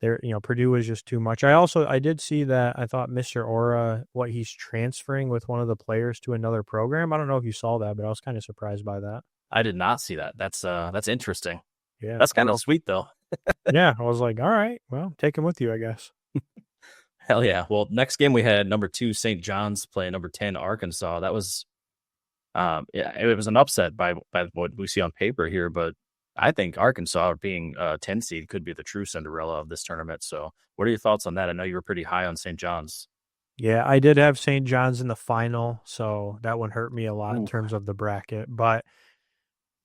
Mhm. Purdue was just too much. I did see that I thought Mr. Aura, what he's transferring with one of the players to another program. I don't know if you saw that, but I was kind of surprised by that. I did not see that. That's interesting. Yeah, That's I don't kind know. of sweet though. Yeah, I was like, all right, well, take him with you, I guess. Hell yeah. Well, next game we had number 2 St. John's playing number 10 Arkansas. That was yeah, it was an upset by what we see on paper here, but I think Arkansas being a 10 seed could be the true Cinderella of this tournament. So, what are your thoughts on that? I know you were pretty high on St. John's. Yeah, I did have St. John's in the final, so that one hurt me a lot in Ooh. terms of the bracket, but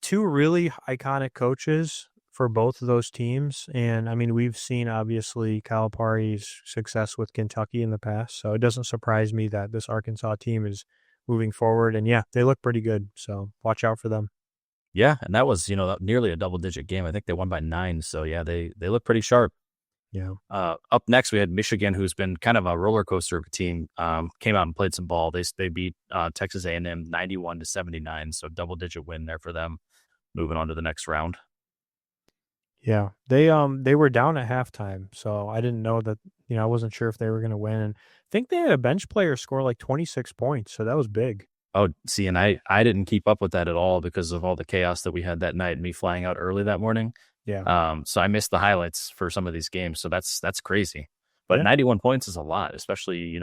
two really iconic coaches for both of those teams. And I mean, we've seen obviously Calipari's success with Kentucky in the past. So it doesn't surprise me that this Arkansas team is moving forward. And yeah, they look pretty good. So watch out for them. Yeah, and that was, nearly a double digit game. I think they won by 9. So, yeah, they look pretty sharp. Yeah. Up next, we had Michigan, who's been kind of a roller coaster of a team. Came out and played some ball. They beat Texas A&M 91-79, so double digit win there for them. Moving on to the next round. Yeah. They were down at halftime. So I didn't know that, I wasn't sure if they were going to win. And I think they had a bench player score like 26 points. So that was big. Oh, see, and I didn't keep up with that at all because of all the chaos that we had that night and me flying out early that morning. Yeah. So I missed the highlights for some of these games. So that's crazy. But Yeah. 91 points is a lot, especially,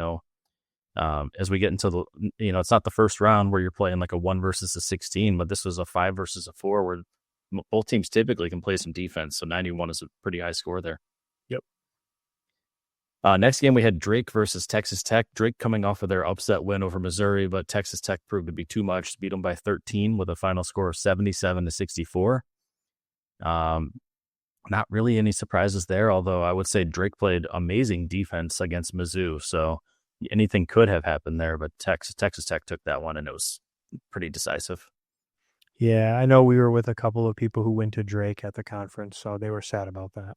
as we get into the, it's not the first round where you're playing like a 1 versus a 16, but this was a 5 versus a 4 where both teams typically can play some defense. So 91 is a pretty high score there. Yep. Next game, we had Drake versus Texas Tech. Drake coming off of their upset win over Missouri, but Texas Tech proved to be too much. Beat them by 13 with a final score of 77-64. Not really any surprises there, although I would say Drake played amazing defense against Mizzou. So anything could have happened there, but Texas Tech took that one, and it was pretty decisive. Yeah. I know we were with a couple of people who went to Drake at the conference. So they were sad about that.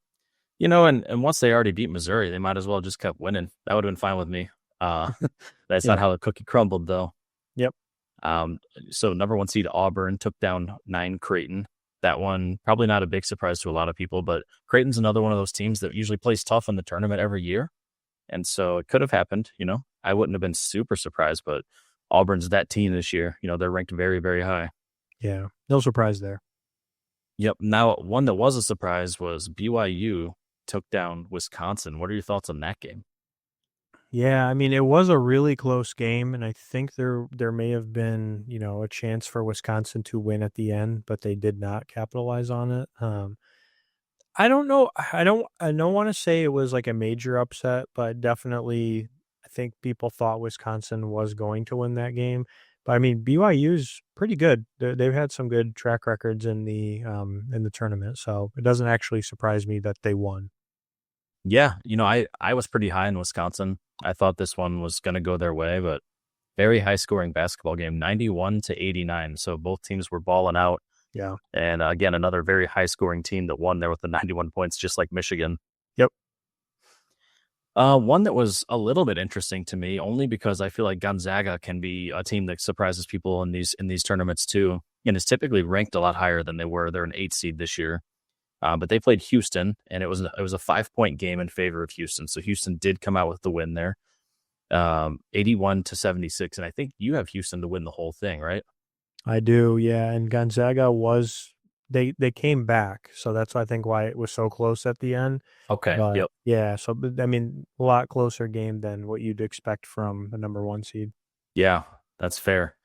And once they already beat Missouri, they might as well just kept winning. That would have been fine with me. Uh, that's Yeah. not how the cookie crumbled, though. Yep. Um, so number 1 seed Auburn took down 9 Creighton. That one probably not a big surprise to a lot of people, but Creighton's another one of those teams that usually plays tough in the tournament every year, and so it could have happened. I wouldn't have been super surprised, but Auburn's that team this year. They're ranked very, very high. Yeah. No surprise there. Yep. Now, one that was a surprise was BYU took down Wisconsin. What are your thoughts on that game? Yeah, I mean, it was a really close game, and I think there may have been, a chance for Wisconsin to win at the end, but they did not capitalize on it. I don't know. I don't want to say it was like a major upset, but definitely I think people thought Wisconsin was going to win that game. But I mean, BYU's pretty good. They've had some good track records in the tournament, so it doesn't actually surprise me that they won. Yeah, I was pretty high in Wisconsin. I thought this one was going to go their way, but very high scoring basketball game, 91-89. So both teams were balling out. Yeah. And again, another very high scoring team that won there with the 91 points, just like Michigan. Yep. One that was a little bit interesting to me, only because I feel like Gonzaga can be a team that surprises people in these tournaments too, and is typically ranked a lot higher than they were. They're an 8 seed this year. But they played Houston, and it was a 5-point game in favor of Houston. So Houston did come out with the win there, 81-76. And I think you have Houston to win the whole thing, right? I do, yeah. And Gonzaga was they came back, so that's I think why it was so close at the end. Okay. But Yep. yeah, so but, I mean, a lot closer game than what you'd expect from the number 1 seed. Yeah, that's fair.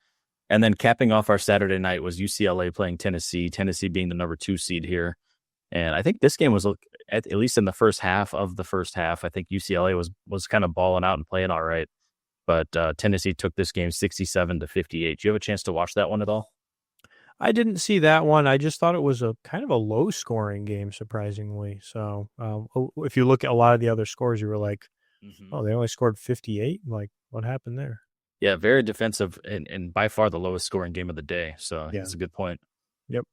And then capping off our Saturday night was UCLA playing Tennessee, Tennessee being the number 2 seed here. And I think this game was at least in the first half of the first half, I think UCLA was kind of balling out and playing all right. But Tennessee took this game 67-58. Do you have a chance to watch that one at all? I didn't see that one. I just thought it was a kind of a low scoring game, surprisingly. So, if you look at a lot of the other scores, you were like, Hmm. "Oh, they only scored 58? Like, what happened there?" Yeah, very defensive and by far the lowest scoring game of the day. So Yeah. that's a good point. Yep.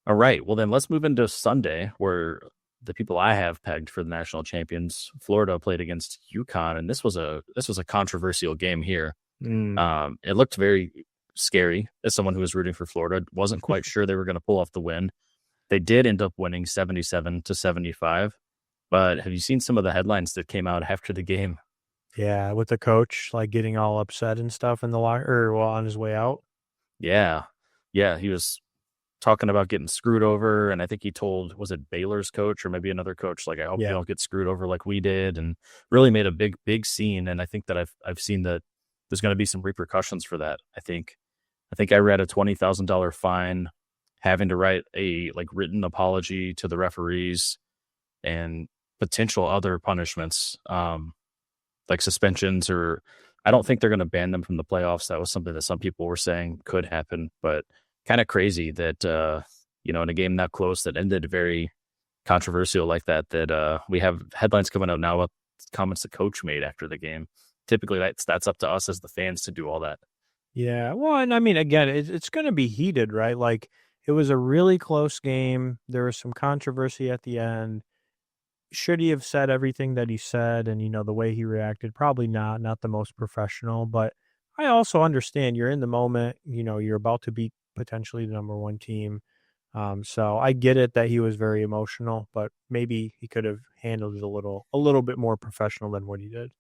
All right. Well, then let's move into Sunday, where the people I have pegged for the national champions, Florida played against UConn, and this was a controversial game here. Mm. It looked very scary as someone who was rooting for Florida. Wasn't quite sure they were going to pull off the win. They did end up winning 77-75. But have you seen some of the headlines that came out after the game? Yeah, with the coach, like, getting all upset and stuff in the locker or, well, on his way out. Yeah. Yeah. He was talking about getting screwed over. And I think he told, was it Baylor's coach or maybe another coach, like, I hope you Yeah. don't get screwed over like we did, and really made a big, big scene. And I think that I've seen that there's going to be some repercussions for that. I think I read a $20,000 fine, having to write a like written apology to the referees, and potential other punishments, like suspensions, or I don't think they're going to ban them from the playoffs. That was something that some people were saying could happen, but kind of crazy that, in a game that close that ended very controversial like that, we have headlines coming out now about comments the coach made after the game. Typically that's up to us as the fans to do all that. Yeah, well, and I mean, again, it's gonna be heated, right? Like, it was a really close game. There was some controversy at the end. Should he have said everything that he said and, the way he reacted? Probably not, not the most professional, but I also understand you're in the moment, you're about to beat potentially the number 1 team. So I get it that he was very emotional, but maybe he could have handled it a little bit more professional than what he did.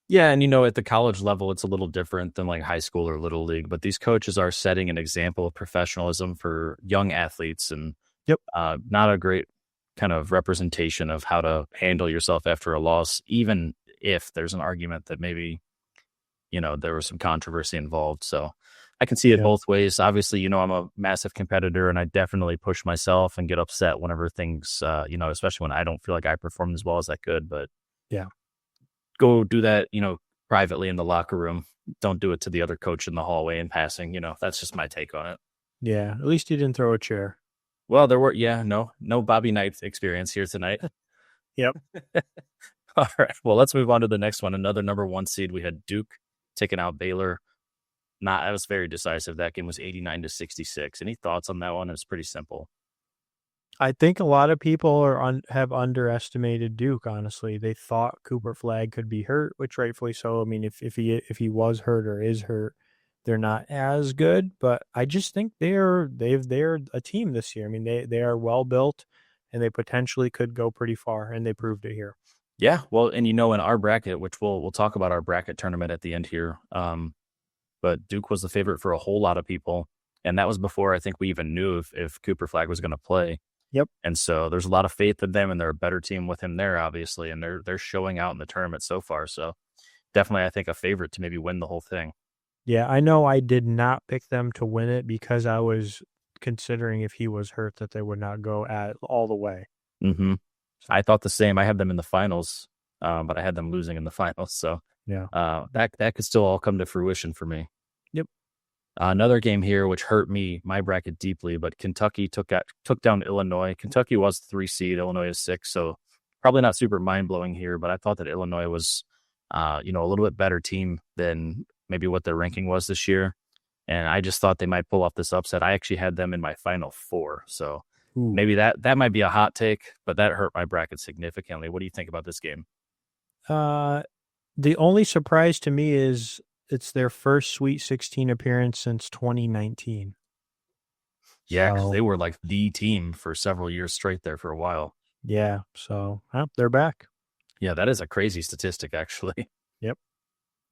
Yeah, and at the college level, it's a little different than like high school or little league, but these coaches are setting an example of professionalism for young athletes, and Yep. not a great kind of representation of how to handle yourself after a loss, even if there's an argument that maybe, there was some controversy involved. So I can see it Yeah. both ways. Obviously, I'm a massive competitor, and I definitely push myself and get upset whenever things, especially when I don't feel like I performed as well as I could. But Yeah. go do that, privately in the locker room. Don't do it to the other coach in the hallway in passing. That's just my take on it. Yeah. At least he didn't throw a chair. Well, there were, yeah, no Bobby Knight experience here tonight. Yep. All right. Well, let's move on to the next one. Another number 1 seed. We had Duke taking out Baylor. That was very decisive. That game was 89-66. Any thoughts on that one? It's pretty simple. I think a lot of people have underestimated Duke, honestly. They thought Cooper Flag could be hurt, which rightfully so. I mean, if he was hurt or is hurt, they're not as good, but I just think they're a team this year. I mean, they are well built and they potentially could go pretty far, and they proved it here. Yeah. Well, and in our bracket, which we'll talk about our bracket tournament at the end here. But Duke was the favorite for a whole lot of people. And that was before I think we even knew if Cooper Flag was going to play. Yep. And so there's a lot of faith in them, and they're a better team with him there, obviously. And they're showing out in the tournament so far. So definitely, I think, a favorite to maybe win the whole thing. Yeah, I know I did not pick them to win it because I was considering if he was hurt that they would not go at all the way. Hmm. So, I thought the same. I had them in the finals, but I had them losing in the finals. So yeah. that could still all come to fruition for me. Yep. Another game here, which hurt my bracket deeply, but Kentucky took down Illinois. Kentucky was the 3 seed, Illinois is 6, so probably not super mind blowing here. But I thought that Illinois was, a little bit better team than maybe what their ranking was this year, and I just thought they might pull off this upset. I actually had them in my final 4, so Ooh. maybe that might be a hot take, but that hurt my bracket significantly. What do you think about this game? Uh, the only surprise to me is it's their first Sweet 16 appearance since 2019. Yeah, because they So, were like the team for several years straight there for a while. yeah, so, they're back. Yeah, that is a crazy statistic, actually. Yep.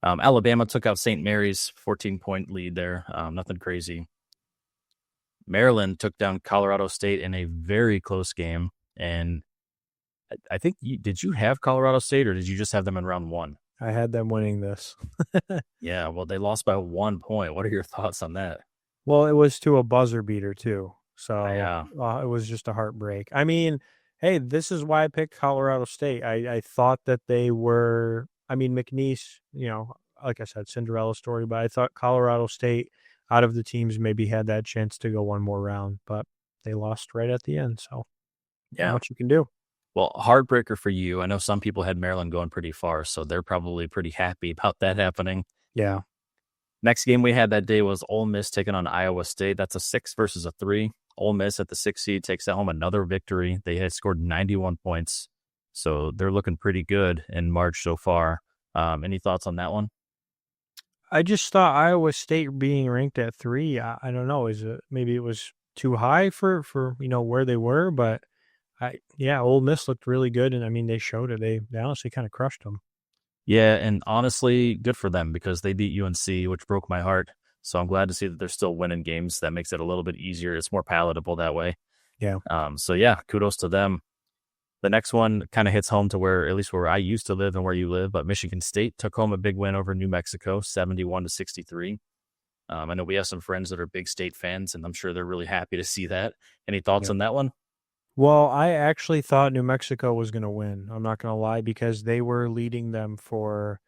Alabama took out St. Mary's, 14-point lead there. Nothing crazy. Maryland took down Colorado State in a very close game, and I think did you have Colorado State or did you just have them in round one? I had them winning this. Yeah, well, they lost by 1 point. What are your thoughts on that? Well, it was to a buzzer beater too, so, Yeah. it was just a heartbreak. I mean, hey, this is why I picked Colorado State. I thought that they were I mean, McNeese, like I said, Cinderella story, but I thought Colorado State, out of the teams, maybe had that chance to go one more round, but they lost right at the end, so not Yeah. much you can do. Well, heartbreaker for you. I know some people had Maryland going pretty far, so they're probably pretty happy about that happening. Yeah. Next game we had that day was Ole Miss taking on Iowa State. That's a 6 versus a 3. Ole Miss at the 6 seed takes at home another victory. They had scored 91 points, so they're looking pretty good in March so far. Any thoughts on that one? I just thought Iowa State being ranked at 3, I don't know, maybe it was too high for, where they were, but yeah, Ole Miss looked really good, and I mean, they showed it. They honestly kinda crushed them. Yeah, and honestly, good for them because they beat UNC, which broke my heart. So I'm glad to see that they're still winning games. That makes it a little bit easier. It's more palatable that way. Yeah. So yeah, kudos to them. The next one kind of hits home to where, at least where I used to live and where you live, but Michigan State took home a big win over New Mexico, 71-63. I know we have some friends that are big state fans, and I'm sure they're really happy to see that. Any thoughts Yeah. on that one? Well, I actually thought New Mexico was gonna win, I'm not gonna lie, because they were leading them for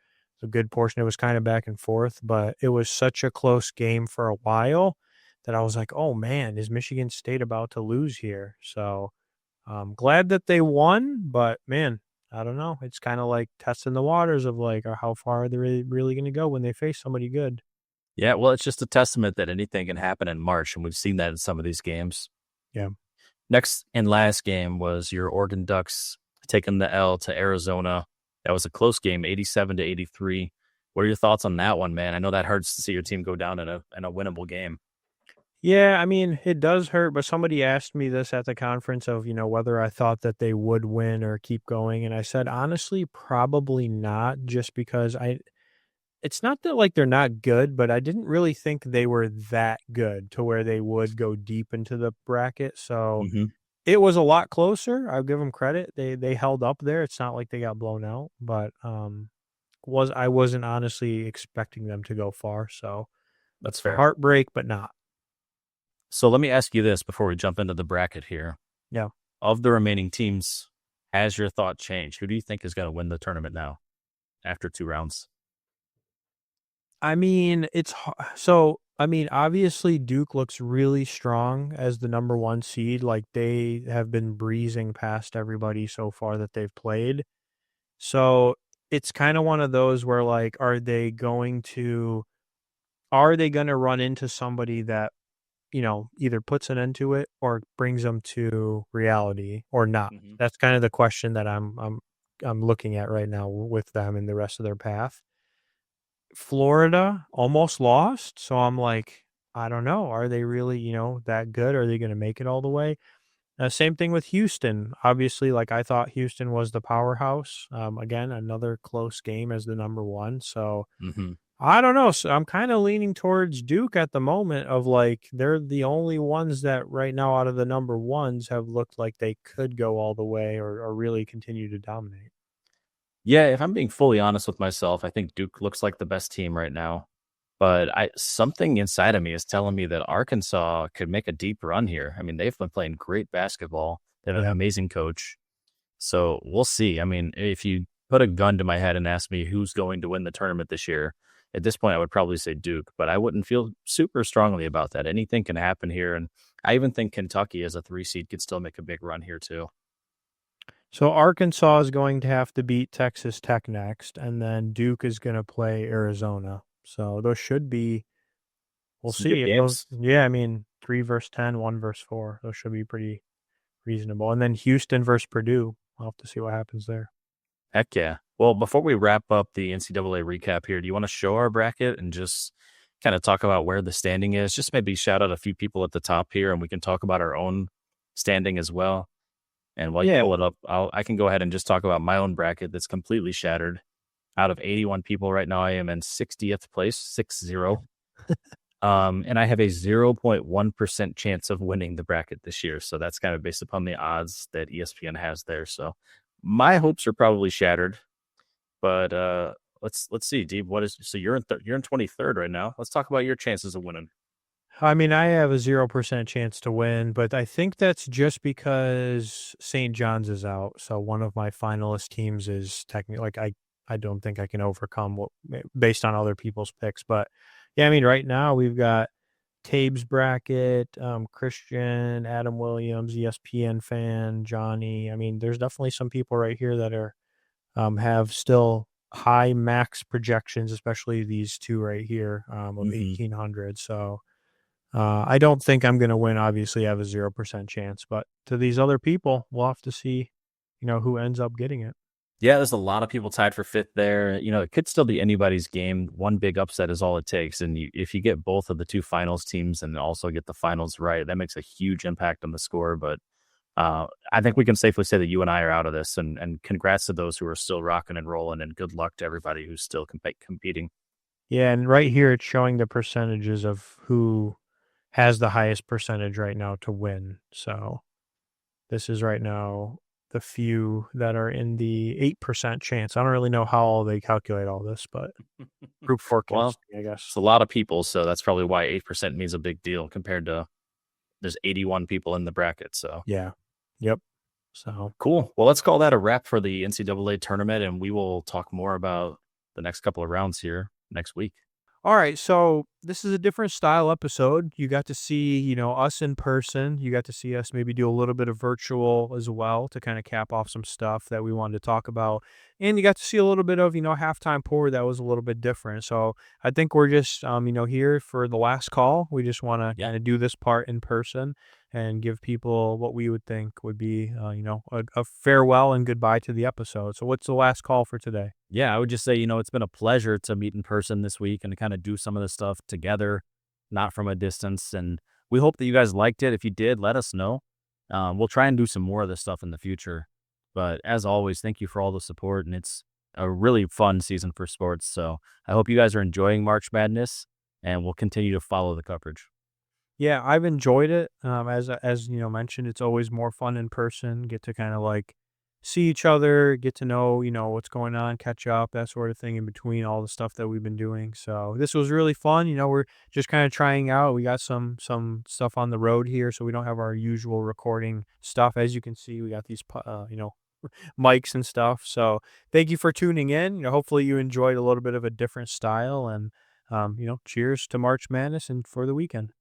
a good portion. It was kinda back and forth, but it was such a close game for a while that I was like, "Oh, man, is Michigan State about to lose here?" So, glad that they won, but man, I don't know. It's kinda like testing the waters of, like, how far are they really gonna go when they face somebody good. Yeah, well, it's just a testament that anything can happen in March, and we've seen that in some of these games. Yeah. Next and last game was your Oregon Ducks taking the L to Arizona. That was a close game, 87-83. What are your thoughts on that one, man? I know that hurts to see your team go down in a winnable game. Yeah, I mean, it does hurt, but somebody asked me this at the conference of, whether I thought that they would win or keep going. And I said, honestly, probably not, just because it's not that like they're not good, but I didn't really think they were that good to where they would go deep into the bracket. So Hmm. it was a lot closer. I'll give them credit. They held up there. It's not like they got blown out, but I wasn't honestly expecting them to go far. So That's a fair. heartbreak, but not. So let me ask you this before we jump into the bracket here. Yeah. Of the remaining teams, has your thought changed? Who do you think is going to win the tournament now after 2 rounds? I mean, so, I mean, obviously, Duke looks really strong as the number 1 seed, like, they have been breezing past everybody so far that they've played. So, it's kinda one of those where, like, are they gonna run into somebody that, either puts an end to it or brings them to reality or not? Hmm. That's kind of the question that I'm looking at right now with them and the rest of their path. Florida almost lost, so I'm like, I don't know. Are they really, that good? Are they gonna make it all the way? Same thing with Houston. Obviously, like, I thought Houston was the powerhouse. Again, another close game as the number 1, so Hmm. I don't know. So I'm kinda leaning towards Duke at the moment of, like, they're the only ones that right now out of the number 1s have looked like they could go all the way or really continue to dominate. Yeah, if I'm being fully honest with myself, I think Duke looks like the best team right now. But I something inside of me is telling me that Arkansas could make a deep run here. I mean, they've been playing great basketball. They have an Yeah. amazing coach. So we'll see. I mean, if you put a gun to my head and ask me who's going to win the tournament this year, at this point, I would probably say Duke, but I wouldn't feel super strongly about that. Anything can happen here. And I even think Kentucky as a 3 seed could still make a big run here, too. So Arkansas is going to have to beat Texas Tech next, and then Duke is gonna play Arizona. So those should be we'll Some good see if those games. yeah, I mean, 3 versus 10, 1 versus 4. Those should be pretty reasonable. And then Houston versus Purdue. I'll have to see what happens there. Heck yeah. Well, before we wrap up the NCAA recap here, do you want to show our bracket and just kind of talk about where the standing is? Just maybe shout out a few people at the top here, and we can talk about our own standing as well. And while you Yeah. pull it up, I can go ahead and just talk about my own bracket that's completely shattered. Out of 81 people right now, I am in 60th place, 6-0. And I have a 0.1% chance of winning the bracket this year. So that's kind of based upon the odds that ESPN has there. So my hopes are probably shattered. But let's see, Deep. What is so you're in 23rd right now. Let's talk about your chances of winning. I mean, I have a 0% chance to win, but I think that's just because St. John's is out. So one of my finalist teams is technically like I don't think I can overcome what based on other people's picks. But yeah, I mean, right now we've got Tabe's bracket, Christian, Adam Williams, ESPN fan, Johnny. I mean, there's definitely some people right here that are have still high max projections, especially these two right here of Hmm. 1800. So I don't think I'm going to win. Obviously, I have a 0% chance, but to these other people, we'll have to see, who ends up getting it. Yeah, there's a lot of people tied for fifth there. It could still be anybody's game. One big upset is all it takes. And if you get both of the two finals teams and also get the finals right, that makes a huge impact on the score. But I think we can safely say that you and I are out of this. And congrats to those who are still rocking and rolling. And good luck to everybody who's still competing. Yeah, and right here it's showing the percentages of who has the highest percentage right now to win. So this is right now the few that are in the 8% chance. I don't really know how they calculate all this, but group Well, forecasting, I guess. it's a lot of people. So that's probably why 8% means a big deal compared to there's 81 people in the bracket. So Yeah. Yep. So cool. Well, let's call that a wrap for the NCAA tournament, and we will talk more about the next couple of rounds here next week. all right, so this is a different style episode. You got to see, us in person. You got to see us maybe do a little bit of virtual as well to kind of cap off some stuff that we wanted to talk about. And you got to see a little bit of, halftime pour that was a little bit different. So I think we're just, here for the last call. We just want to Yeah. kind of do this part in person and give people what we would think would be, a farewell and goodbye to the episode. So what's the last call for today? Yeah, I would just say, it's been a pleasure to meet in person this week and to kind of do some of this stuff together, not from a distance. And we hope that you guys liked it. If you did, let us know. We'll try and do some more of this stuff in the future. But as always, thank you for all the support. And it's a really fun season for sports. So I hope you guys are enjoying March Madness and we'll continue to follow the coverage. Yeah, I've enjoyed it. As mentioned, it's always more fun in person. Get to kind of like see each other, get to know what's going on, catch up, that sort of thing in between all the stuff that we've been doing. So this was really fun. We're just kind of trying out. We got some stuff on the road here, so we don't have our usual recording stuff. As you can see, we got these mics and stuff. So thank you for tuning in. Hopefully you enjoyed a little bit of a different style and cheers to March Madness and for the weekend.